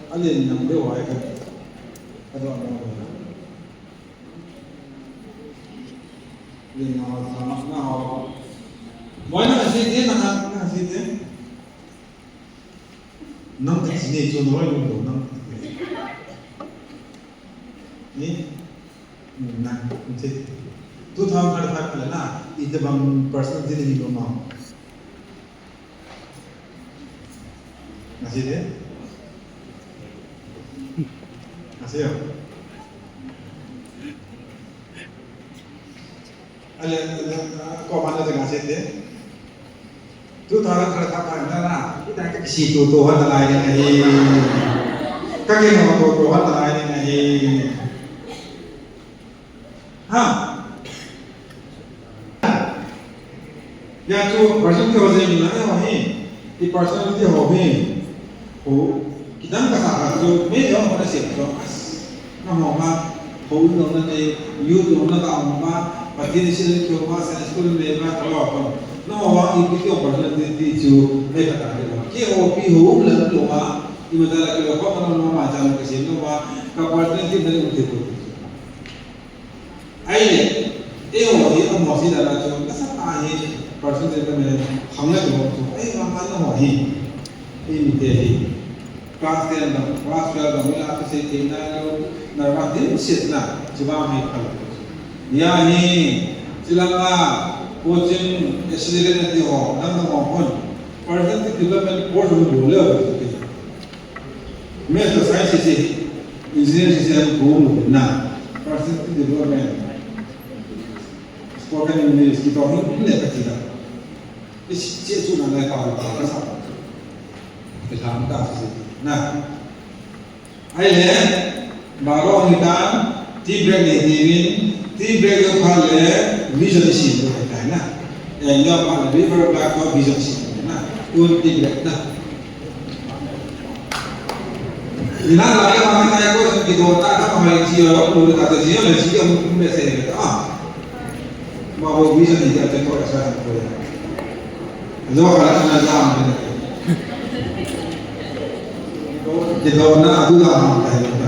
อันนี้นำได้ไว้กันกระโดดลงเรียนเอาสามหน้าเอาไว้นั่นสิเด้นะครับนั่นสิเด้นั่งที่นี่จนร้อยลงดูนั่งนี่nah, macam tu tahu kalau tak kalau nak itu bang personal jadi ni bang masih deh masih ya ada kau mana dengan masih deh tu tahu kalau tak kalau nak kita ke situ Tuhan lain ni kaki nama Tuhan lain ni yang tu personality orang ni mana orang ni, di personality orang ni, kita nak kata tu, mereka orang mana siapa tu, nama orang, orang nanti, youth orang nanti orang, pasti di sini tu orang, sana sekolah mereka kalau apa, nama orang itu personality tu, mereka kata dia, kita orang pihu, lalu orang, ini macam kalau kau mana macam kesini, orang, kau personality dari itu. Aile, orang ini orang masih dalam tu, kasar aje. Person itu memang hangat tu, mana mahi, ini deh. Kelas 10 dah, kelas 12 dah, mula tu saya tinggal, narmat dia mesti lah, coba mahi kalau. Ya ni, silakan coaching accelerate nanti orang, nama orang. Person itu development course boleh. Mereka saya sih, engineer sih boleh, nah. Person itu development. Spoken English kita orang ini kecil. Ini tu nak tahu apa sah. Kita hamka sih. Nah, aile baru kita tiga ni, tiga tu kalau vision sih tu kita na. Yang apa river black or vision sih na. unti na ina la ya ma ta ko sa ki do ta ta ma ji yo lu ka ta ji yo le ji yo mu me se ne ta ma ho vi sa ni ta ta ko sa ko ya lo ka na za ma ne do na du la ma ta